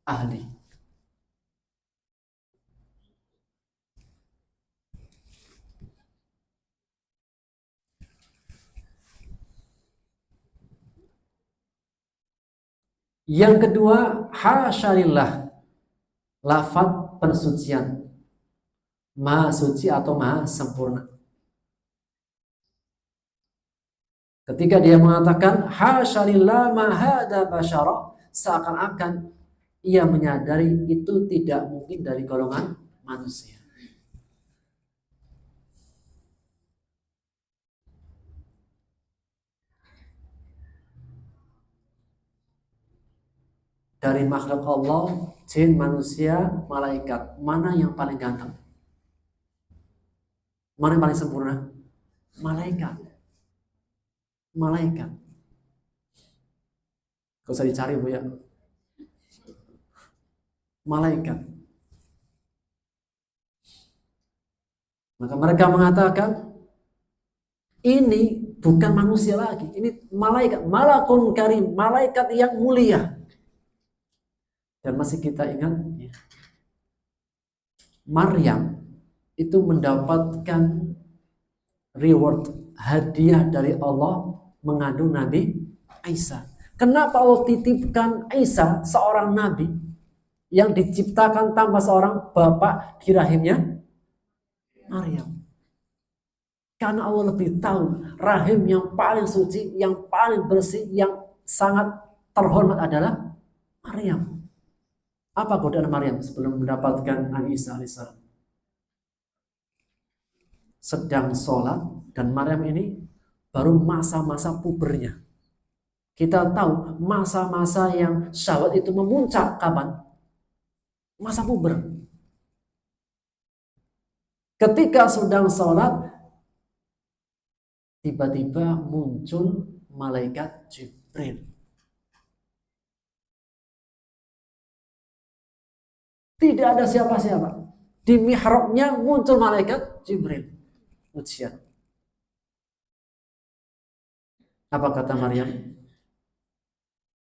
ahli. Yang kedua, hasyalillah, lafaz pensucian, maha suci atau maha sempurna. Ketika dia mengatakan hasyalillah ma hada basyara, seakan-akan ia menyadari itu tidak mungkin dari golongan manusia. Dari makhluk Allah, jin, manusia, malaikat, mana yang paling ganteng? Mana yang paling sempurna? Malaikat. Malaikat. Gak usah dicari Bu ya. Malaikat. Maka mereka mengatakan ini bukan manusia lagi, ini malaikat, malakun karim, malaikat yang mulia. Dan masih kita ingat ya, Maryam itu mendapatkan reward, hadiah dari Allah mengandung Nabi Isa. Kenapa Allah titipkan Isa, seorang nabi yang diciptakan tanpa seorang bapak di rahimnya Maryam? Karena Allah lebih tahu rahim yang paling suci, yang paling bersih, yang sangat terhormat adalah Maryam. Apa godaan Maryam sebelum mendapatkan Nabi Isa alaihissalam? Sedang sholat, dan Maryam ini baru masa-masa pubernya. Kita tahu masa-masa yang syahwat itu memuncak kapan? Masa puber. Ketika sedang sholat, tiba-tiba muncul malaikat Jibril. Tidak ada siapa-siapa. Di mihrabnya muncul malaikat Jibril. Ujian. Apa kata Maryam?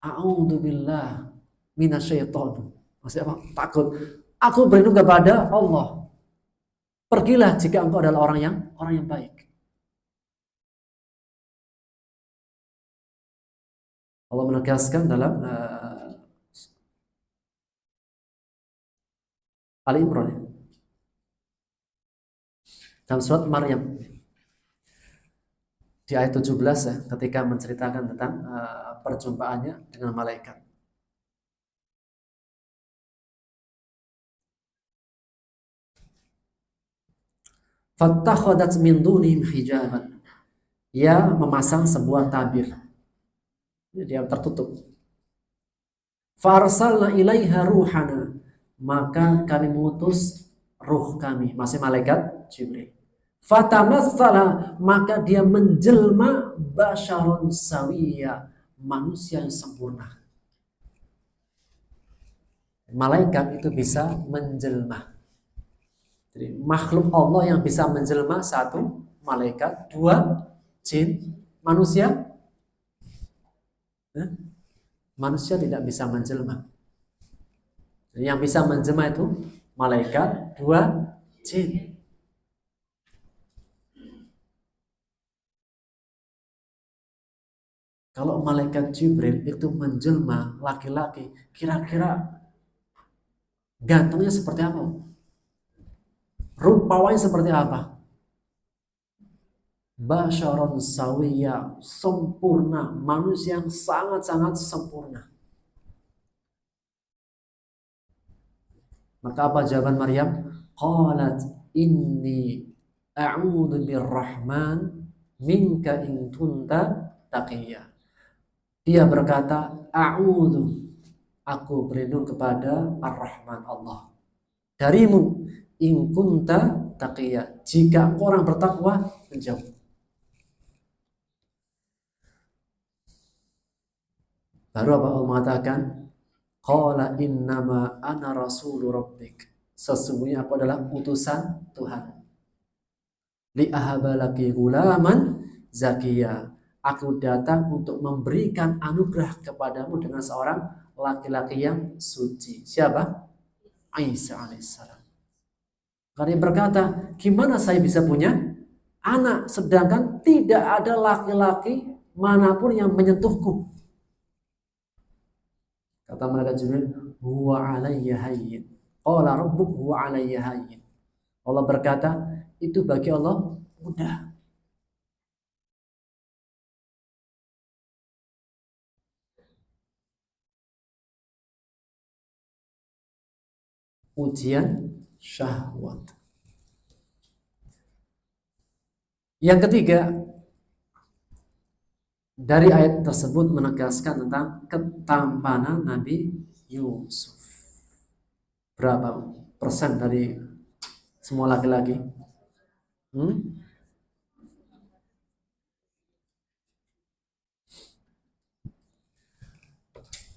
A'udzubillah minasyaiton. Maksudnya apa? Takut. Aku berlindung kepada Allah. Pergilah jika engkau adalah orang yang baik. Allah menegaskan dalam Ali Imran, dalam surat Maryam di ayat 17 ya, ketika menceritakan tentang perjumpaannya dengan malaikat. Fattakhadat min dunihim hijaban. Ia memasang sebuah tabir. Dia tertutup. Farsalna ilaiha ruhana. Maka kami mengutus ruh kami, masih malaikat Jibril. Fatamassala, maka dia menjelma basyarun sawiyya, manusia yang sempurna. Malaikat itu bisa menjelma. Jadi makhluk Allah yang bisa menjelma, satu malaikat, dua jin, manusia. Manusia tidak bisa menjelma. Yang bisa menjelma itu malaikat, dua jin. Kalau malaikat Jibril itu menjelma laki-laki, kira-kira gantungnya seperti apa? Rupanya seperti apa? Basyaron sawiyya, sempurna, manusia yang sangat-sangat sempurna. Maka apa jawaban Maryam? Qalat inni a'udzu birrahman minka in kunta taqiyya. Dia berkata, a'udzu, aku berlindung kepada Ar-Rahman Allah, darimu, in kunta taqiyya, jika orang bertakwa, menjauh. Baru apa Allah mengatakan, qala innama ana rasulu rabbik. Sesungguhnya aku adalah utusan Tuhan. Li ahabalaki gulaman zakiya. Aku datang untuk memberikan anugerah kepadamu dengan seorang laki-laki yang suci. Siapa? Isa alaihissalam. Karena dia berkata, gimana saya bisa punya anak sedangkan tidak ada laki-laki manapun yang menyentuhku? Kata malaikat Jibril, huwa alayya hayyin. Qala rabbuk huwa alayya hayyin. Allah berkata, itu bagi Allah mudah. Ujian syahwat. Yang ketiga, dari ayat tersebut menegaskan tentang ketampanan Nabi Yusuf. Berapa persen dari semua laki-laki?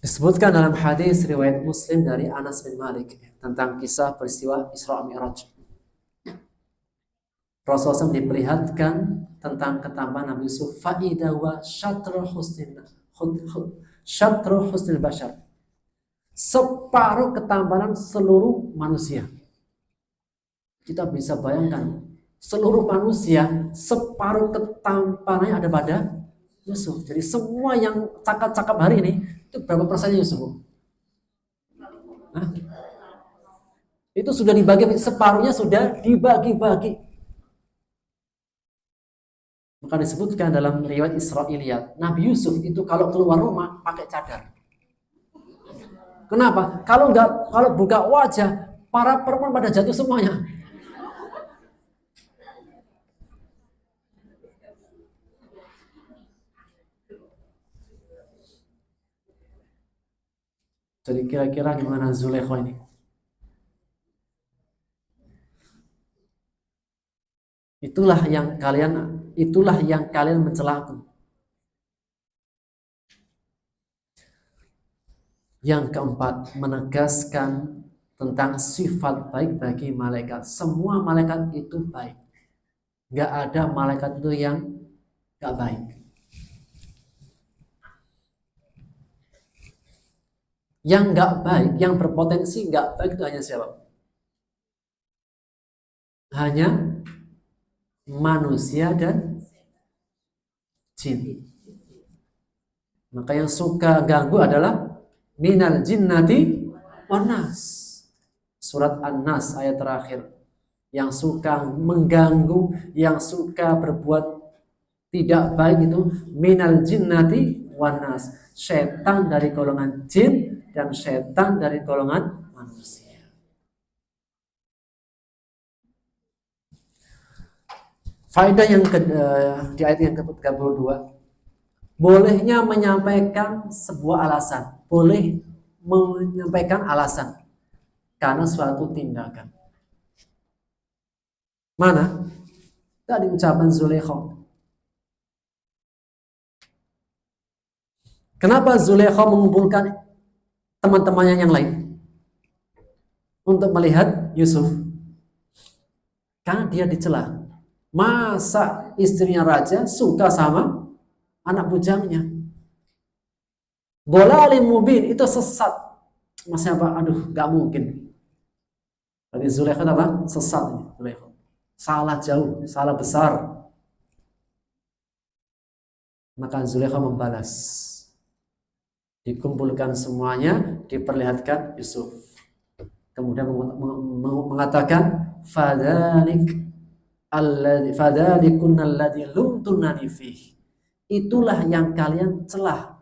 Disebutkan dalam hadis riwayat Muslim dari Anas bin Malik tentang kisah peristiwa Isra Mi'raj. Rasulullah SAW diperlihatkan tentang ketampanan Nabi Yusuf, fa'idha wa syatru husnil bashar, separuh ketampanan seluruh manusia. Kita bisa bayangkan, seluruh manusia separuh ketampanannya ada pada Yusuf. Jadi semua yang cakap-cakap hari ini itu berapa persen Yusuf? Hah? Itu sudah dibagi, separuhnya sudah dibagi-bagi. Maka disebutkan dalam riwayat Israiliyat, Nabi Yusuf itu kalau keluar rumah pakai cadar. Kenapa? Kalau buka wajah, para perempuan pada jatuh semuanya. Jadi kira-kira gimana Zulaikha ini? Itulah yang kalian mencela aku. Yang keempat, menegaskan tentang sifat baik bagi malaikat. Semua malaikat itu baik. Gak ada malaikat itu yang gak baik. Yang gak baik, yang berpotensi gak baik itu hanya siapa? Hanya manusia dan jin. Maka yang suka ganggu adalah minal jinnati wan nas. Surat An-Nas ayat terakhir. Yang suka mengganggu, yang suka berbuat tidak baik itu minal jinnati wan nas. Setan dari golongan jin dan setan dari golongan manusia. Faedah yang di ayat yang ke-32, bolehnya menyampaikan sebuah alasan, boleh menyampaikan alasan karena suatu tindakan. Mana? Tadi ucapan Zulaikha. Kenapa Zulaikha mengumpulkan teman-temannya yang lain untuk melihat Yusuf? Karena dia dicela. Masa istrinya raja suka sama anak bujangnya? Bolalin mubin, itu sesat. Masih apa? Aduh, gak mungkin. Tadi Zulaikha apa? Sesat ini, Zulaikha. Salah jauh, salah besar. Maka Zulaikha membalas. Dikumpulkan semuanya, diperlihatkan Yusuf. Kemudian mengatakan, fadhalikun alladzi lumtunani fih. Itulah yang kalian celah.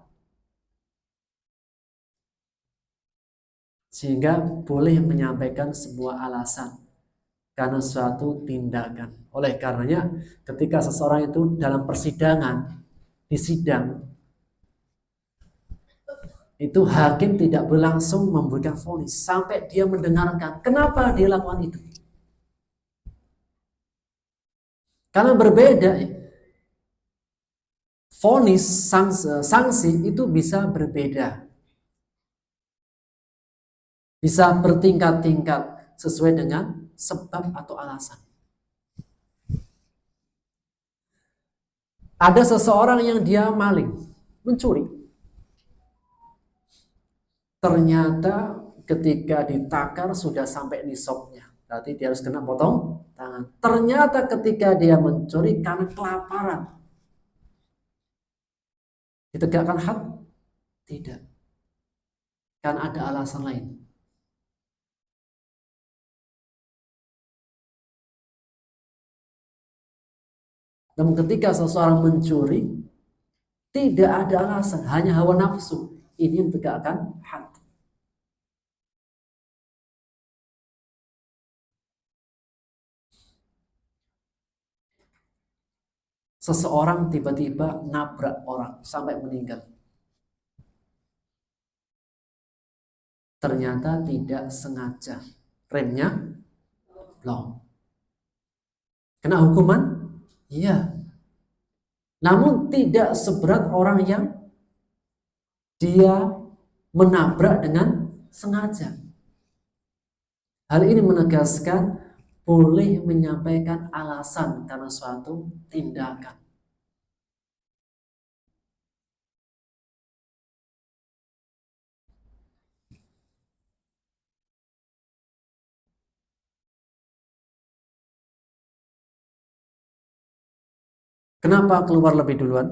Sehingga boleh menyampaikan sebuah alasan karena suatu tindakan. Oleh karenanya ketika seseorang itu dalam persidangan, di sidang, itu hakim tidak berlangsung memberikan vonis sampai dia mendengarkan kenapa dia lakukan itu. Karena berbeda vonis sanksi itu bisa berbeda, bisa bertingkat-tingkat sesuai dengan sebab atau alasan. Ada seseorang yang dia maling, mencuri. Ternyata ketika ditakar sudah sampai nisabnya, berarti dia harus kena potong tangan. Ternyata ketika dia mencuri karena kelaparan, ditegakkan had? Tidak, kan ada alasan lain. Namun ketika seseorang mencuri, tidak ada alasan, hanya hawa nafsu, ini yang tegakkan had. Seseorang tiba-tiba nabrak orang sampai meninggal. Ternyata tidak sengaja, remnya blong. Kena hukuman? Iya. Namun tidak seberat orang yang dia menabrak dengan sengaja. Hal ini menegaskan boleh menyampaikan alasan karena suatu tindakan. Kenapa keluar lebih duluan?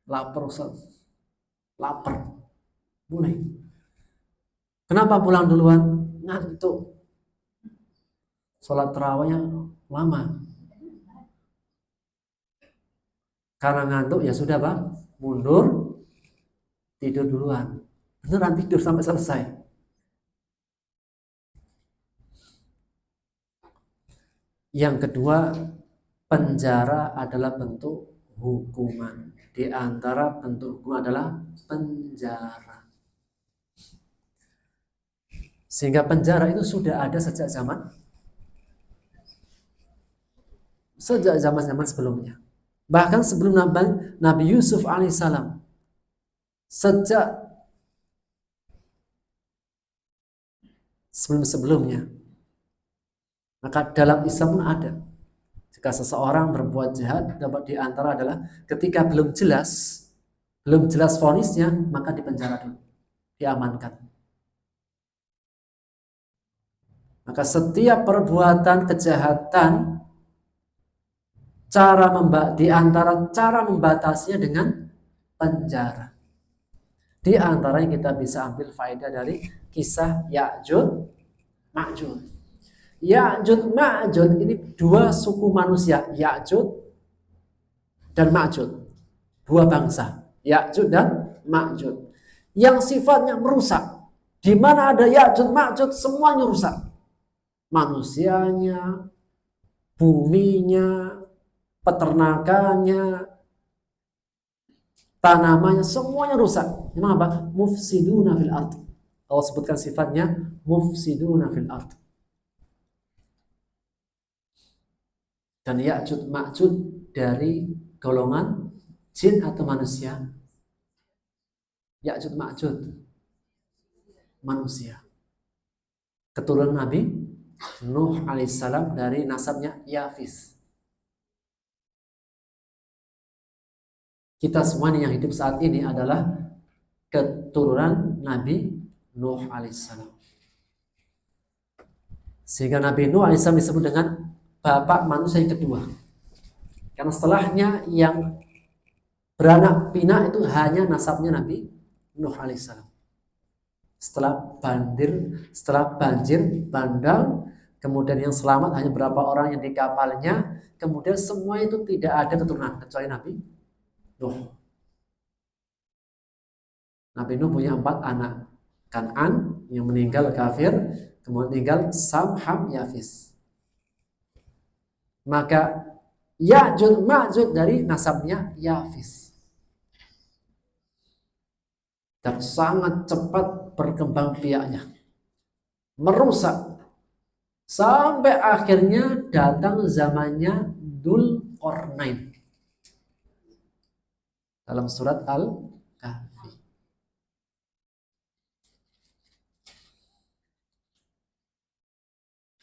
Lapar, Ustaz. Lapar. Boleh. Kenapa pulang duluan? Ngantuk. Sholat tarawihnya lama. Karena ngantuk ya sudah, Pak. Mundur, tidur duluan. Beneran tidur sampai selesai. Yang kedua, penjara adalah bentuk hukuman. Di antara bentuk hukuman adalah penjara. Sehingga penjara itu sudah ada sejak zaman sebelumnya. Bahkan sebelum Nabi Yusuf alaihissalam, sejak sebelumnya. Maka dalam Islam pun ada. Jika seseorang berbuat jahat, dapat diantara adalah ketika belum jelas vonisnya, maka dipenjara dulu, diamankan. Maka setiap perbuatan kejahatan, di antara cara membatasinya dengan penjara. Di antaranya kita bisa ambil faedah dari kisah Ya'jud Ma'jud. Ya'jud Ma'jud ini dua suku manusia, Ya'jud dan Ma'jud. Dua bangsa, Ya'jud dan Ma'jud. Yang sifatnya merusak. Di mana ada Ya'jud Ma'jud, semuanya rusak. Manusianya, buminya, peternakannya, tanamannya, semuanya rusak. Memang apa? Mufsiduna fil ard. Allah sebutkan sifatnya mufsiduna fil ard. Dan Ya'jud Ma'jud dari golongan jin atau manusia? Ya'jud Ma'jud manusia. Keturunan Nabi Nuh alaihissalam dari nasabnya Yafis. Kita semua yang hidup saat ini adalah keturunan Nabi Nuh alaihissalam. Sehingga Nabi Nuh alaihissalam disebut dengan bapak manusia yang kedua. Karena setelahnya yang beranak pinak itu hanya nasabnya Nabi Nuh alaihissalam. Setelah banjir bandang, kemudian yang selamat hanya berapa orang yang di kapalnya, kemudian semua itu tidak ada keturunan kecuali Nabi Nuh. Nabi Nuh punya 4 anak. Kan'an yang meninggal kafir, kemudian meninggal Sam, Ham, Yafis. Maka Ya'jud Ma'jud dari nasabnya Yafis. Dan sangat cepat berkembang biaknya. Merusak. Sampai akhirnya datang zamannya Dzulqarnain. dalam surat Al-Kahfi.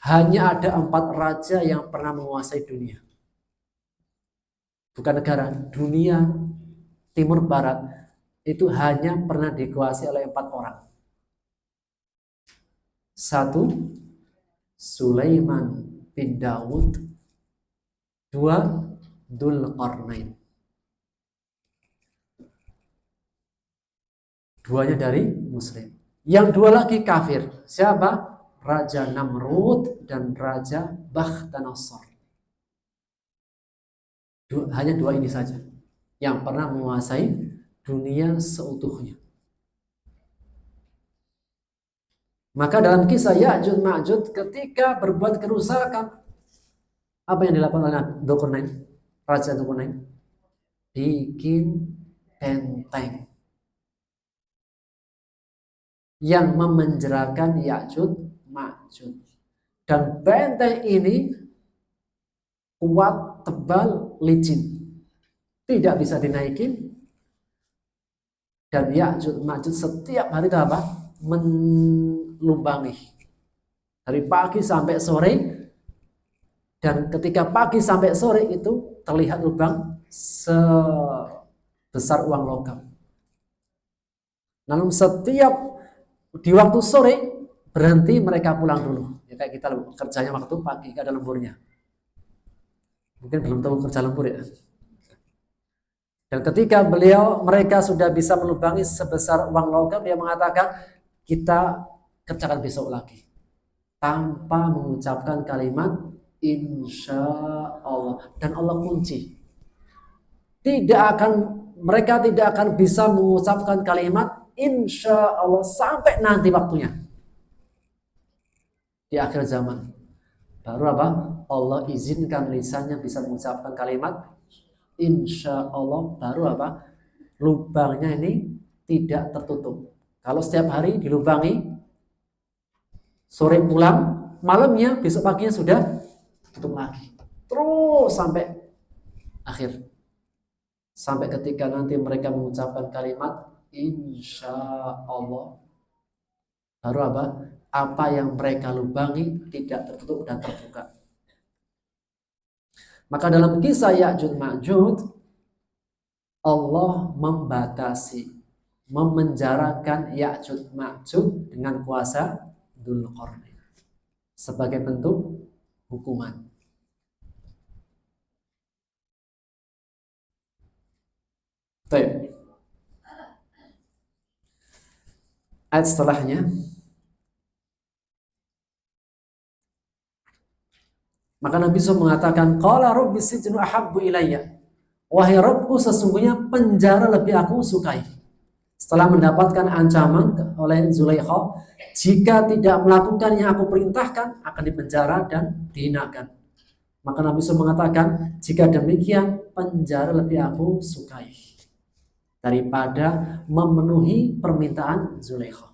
Hanya ada 4 raja yang pernah menguasai dunia. Bukan negara, dunia timur barat itu hanya pernah dikuasai oleh 4 orang. 1. Sulaiman bin Daud. 2. Dzulqarnain. Duanya dari Muslim. Yang 2 lagi kafir. Siapa? Raja Namrud dan Raja Bakhtanasar. Hanya 2 ini saja yang pernah menguasai dunia seutuhnya. Maka dalam kisah Ya'juj Ma'juj ketika berbuat kerusakan, apa yang dilakukan oleh Dzulqarnain? Raja Dzulqarnain bikin benteng yang memenjarakan Ya'juj Ma'juj. Dan benteng ini kuat, tebal, licin, tidak bisa dinaikin. Dan Ya'juj Ma'juj setiap hari itu apa? Melumbangi dari pagi sampai sore. Dan ketika pagi sampai sore itu terlihat lubang sebesar uang logam. Namun setiap di waktu sore berhenti, mereka pulang dulu. Ya kayak kita kerjanya waktu pagi, gak ada lemburnya. Mungkin belum tahu kerja lembur ya. Dan ketika mereka sudah bisa melubangi sebesar uang logam, dia mengatakan, kita kerjakan besok lagi. Tanpa mengucapkan kalimat insya Allah. Dan Allah kunci. Mereka tidak akan bisa mengucapkan kalimat insya Allah sampai nanti waktunya. Di akhir zaman. Baru apa? Allah izinkan lisannya bisa mengucapkan kalimat insya Allah. Baru apa? Lubangnya ini tidak tertutup. Kalau setiap hari dilubangi, sore pulang, malamnya, besok paginya sudah tutup lagi. Terus sampai akhir. Sampai ketika nanti mereka mengucapkan kalimat insya Allah, baru apa? Apa yang mereka lubangi tidak tertutup dan terbuka. Maka dalam kisah Ya'juj Ma'juj, Allah membatasi, memenjarakan Ya'juj Ma'juj dengan kuasa Dzulqarnain sebagai bentuk hukuman. Baik. Ayat setelahnya, maka Nabi SAW mengatakan, qala rabbi sijnu ahabbu ilayya. Wahai Rabbku, sesungguhnya penjara lebih aku sukai. Setelah mendapatkan ancaman oleh Zulaikha, jika tidak melakukan yang aku perintahkan, akan dipenjara dan dihinakan. Maka Nabi SAW mengatakan, jika demikian, penjara lebih aku sukai daripada memenuhi permintaan Zulaikha.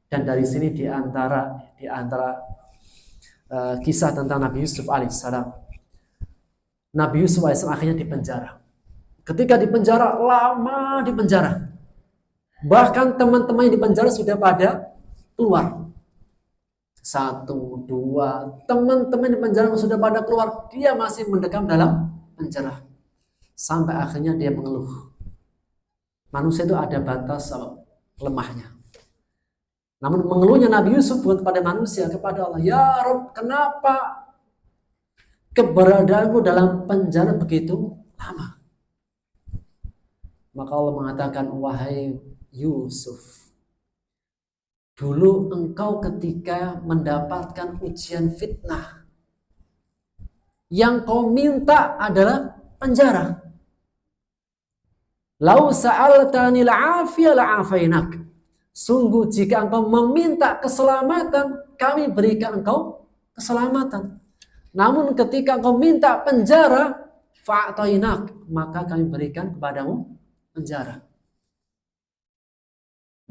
Dan dari sini di antara kisah tentang Nabi Yusuf alaihissalam. Nabi Yusuf alaihissalam akhirnya dipenjara. Ketika dipenjara, lama dipenjara. Bahkan teman-teman yang dipenjara sudah pada keluar. 1, 2, teman-teman di penjara sudah pada keluar. Dia masih mendekam dalam penjara. Sampai akhirnya dia mengeluh. Manusia itu ada batas lemahnya. Namun mengeluhnya Nabi Yusuf bukan kepada manusia, kepada Allah. Ya Rabb, kenapa keberadaanku dalam penjara begitu lama? Maka Allah mengatakan, wahai Yusuf, dulu engkau ketika mendapatkan ujian fitnah, yang kau minta adalah penjara. Lau sa'altani al-'afiyah la'afainak. Sungguh jika engkau meminta keselamatan, kami berikan engkau keselamatan. Namun ketika engkau minta penjara, fa'atainak, maka kami berikan kepadamu penjara.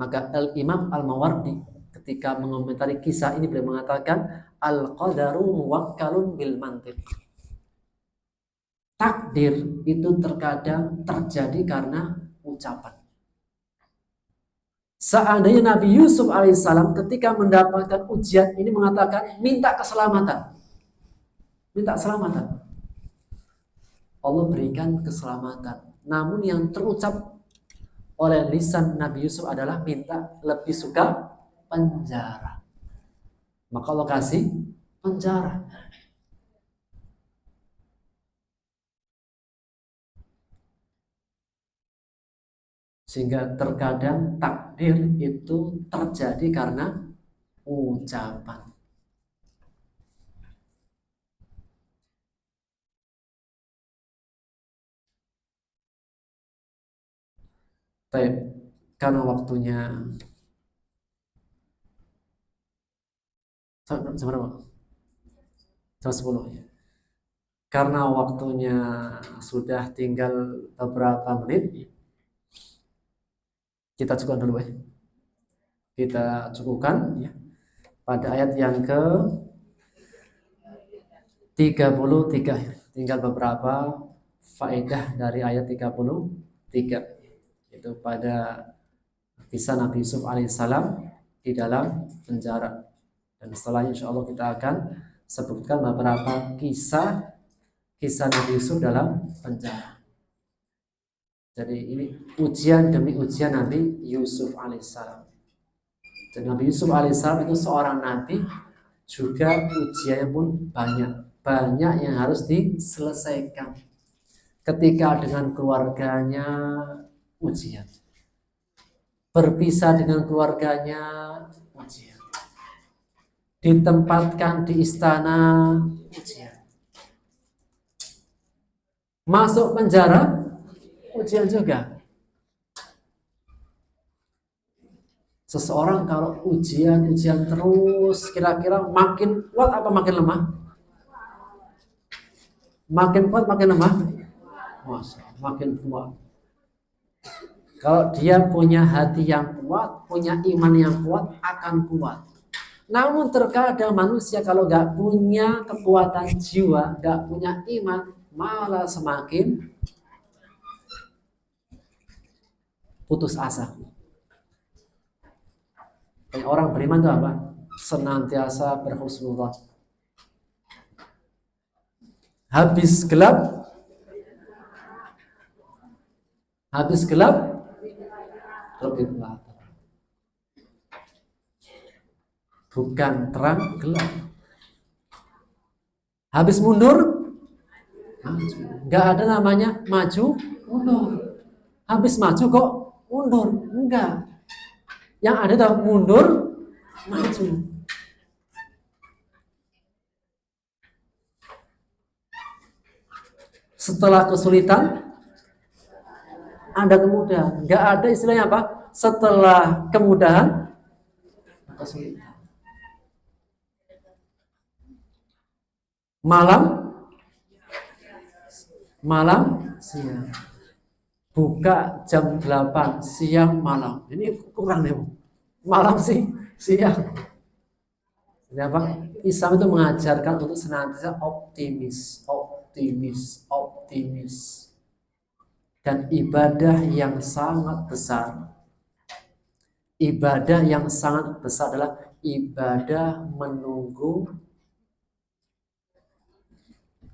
Maka Al-Imam Al-Mawardi ketika mengomentari kisah ini beliau mengatakan, al-qadaru muwakkalun bil mantiq. takdir itu terkadang terjadi karena ucapan. Seandainya Nabi Yusuf alaihissalam ketika mendapatkan ujian ini mengatakan minta keselamatan, minta keselamatan, Allah berikan keselamatan. Namun yang terucap oleh lisan Nabi Yusuf adalah minta lebih suka penjara. Maka Allah kasih penjara. Sehingga terkadang takdir itu terjadi karena ucapan. Baik, karena waktunya seberapa? Jam 10 ya. Karena waktunya sudah tinggal beberapa menit, kita cukupkan dulu ya. Kita cukupkan ya. Pada ayat yang ke 33 ya. Tinggal beberapa faedah dari ayat 33. Itu pada kisah Nabi Yusuf alaihissalam di dalam penjara. Dan setelahnya insya Allah kita akan sebutkan beberapa kisah Nabi Yusuf dalam penjara. Jadi ini ujian demi ujian Nabi Yusuf alaihissalam. Dan Nabi Yusuf alaihissalam itu seorang nabi, juga ujiannya pun banyak yang harus diselesaikan. Ketika dengan keluarganya ujian, berpisah dengan keluarganya ujian, ditempatkan di istana ujian, masuk penjara ujian juga. Seseorang kalau ujian terus, kira-kira makin kuat apa makin lemah? Makin kuat makin lemah? Makin kuat. Kalau dia punya hati yang kuat, punya iman yang kuat, akan kuat. Namun terkadang manusia kalau gak punya kekuatan jiwa, gak punya iman, malah semakin putus asa. Orang beriman itu apa? Senantiasa berhusnudzon. Habis gelap lebih gelap. Bukan terang gelap. Habis mundur nggak ada namanya maju mundur. Habis maju kok mundur, enggak. Yang ada tuh mundur maju. Setelah kesulitan ada kemudahan. Nggak ada istilahnya apa? Setelah kemudahan kesulitan. Malam siang. Buka jam 8 siang malam. Ini kurang nih. Malam sih siang. Jadi apa? Islam itu mengajarkan untuk senantiasa optimis. Dan ibadah yang sangat besar adalah ibadah menunggu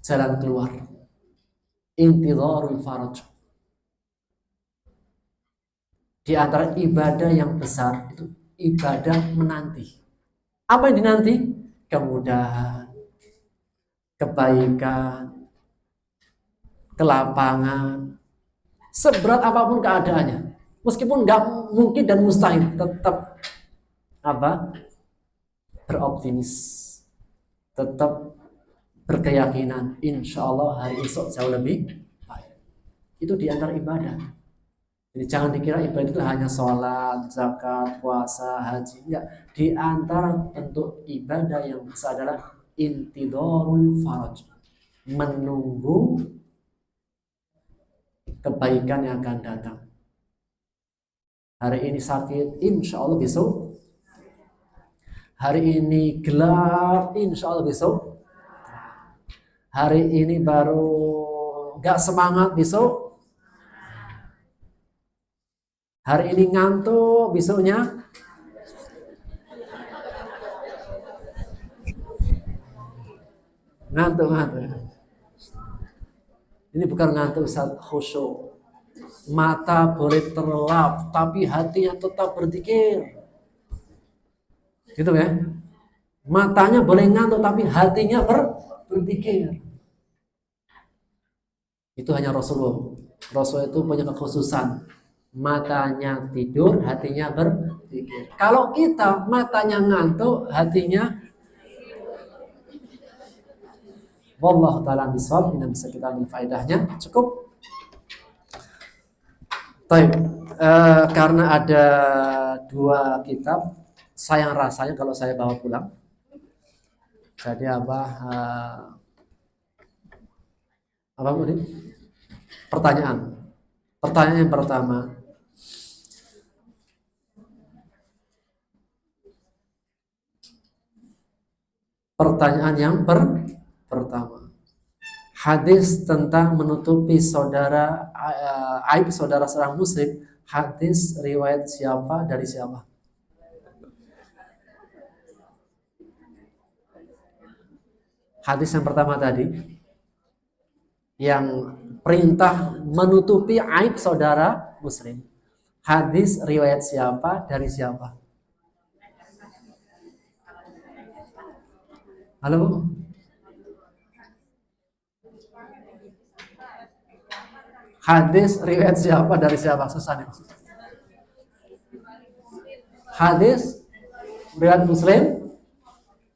jalan keluar. Intidharul faraj. Di antara ibadah yang besar itu ibadah menanti. Apa yang dinanti? Kemudahan, kebaikan, kelapangan. Seberat apapun keadaannya, meskipun nggak mungkin dan mustahil, tetap beroptimis, tetap berkeyakinan, insya Allah hari esok jauh lebih baik. Itu di antara ibadah. Jadi jangan dikira ibadah itu hanya sholat, zakat, puasa, haji. Enggak. Di antara bentuk ibadah yang besar adalah intidharul faraj, menunggu kebaikan yang akan datang. Hari ini sakit, insya Allah besok. Hari ini gelap, insya Allah besok. Hari ini baru gak semangat besok, hari ini ngantuk, besoknya ngantuk. Ini bukan ngantuk saat khusyuk. Mata boleh terlap, tapi hatinya tetap berzikir. Gitu ya. Matanya boleh ngantuk, tapi hatinya berzikir. Itu hanya Rasulullah. Rasul itu punya kekhususan. Matanya tidur, hatinya berzikir. Kalau kita matanya ngantuk, hatinya wallahu ta'ala bisawab. Ini bisa kita ambil faedahnya. Cukup. Baik. Karena ada 2 kitab, sayang rasanya kalau saya bawa pulang. Jadi apa ini? Pertanyaan yang pertama. Pertanyaan yang pertama. Hadis tentang menutupi aib saudara seorang muslim, hadis riwayat siapa, dari siapa? Hadis yang pertama tadi, yang perintah menutupi aib saudara muslim, hadis riwayat siapa, dari siapa? Halo? Hadis riwayat siapa, dari siapa? Susah nih. Hadis riwayat Muslim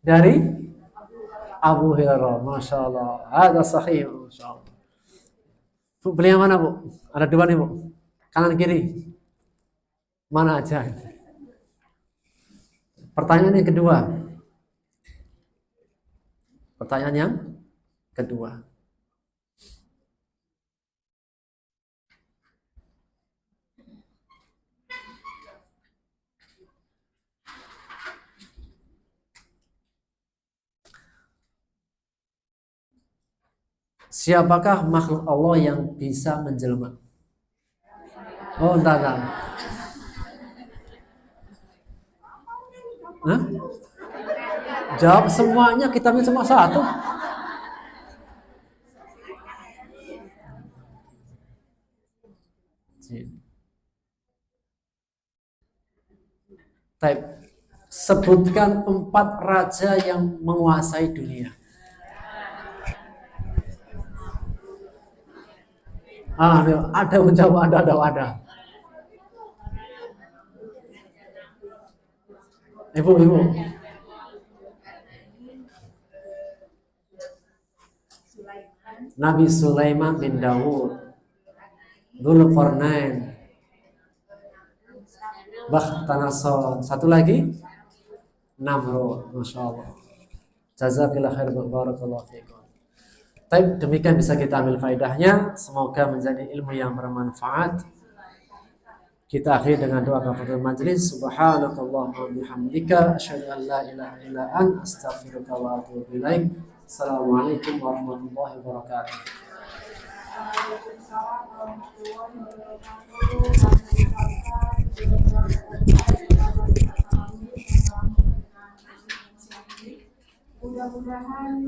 dari Abu Hurairah. Masya Allah. Ada sahih. Masya Allah. Bu, beli yang mana, Bu? Ada 2 nih, Bu. Kanan kiri. Mana aja. Pertanyaan yang kedua. Siapakah makhluk Allah yang bisa menjelma? Oh, entar. Hah? Jawab semuanya, kitabnya cuma 1. Baik. Sebutkan 4 raja yang menguasai dunia. Ada menjawab, ada. Ibu. Nabi Sulaiman bin Dawud, Dzulqarnain, Bakhtanasar. Satu lagi, Namrud. Masya Allah. Jazakallahu khairan, barakallahu fiikum. Baik, demikian bisa kita ambil faedahnya. Semoga menjadi ilmu yang bermanfaat. Kita akhiri dengan doa kafaratul majlis. Subhanakallahumma bihamdika asyhadu an la ilaha illa anta astaghfiruka wa atubu ilaik. Assalamualaikum warahmatullahi wabarakatuh. Mudah-mudahan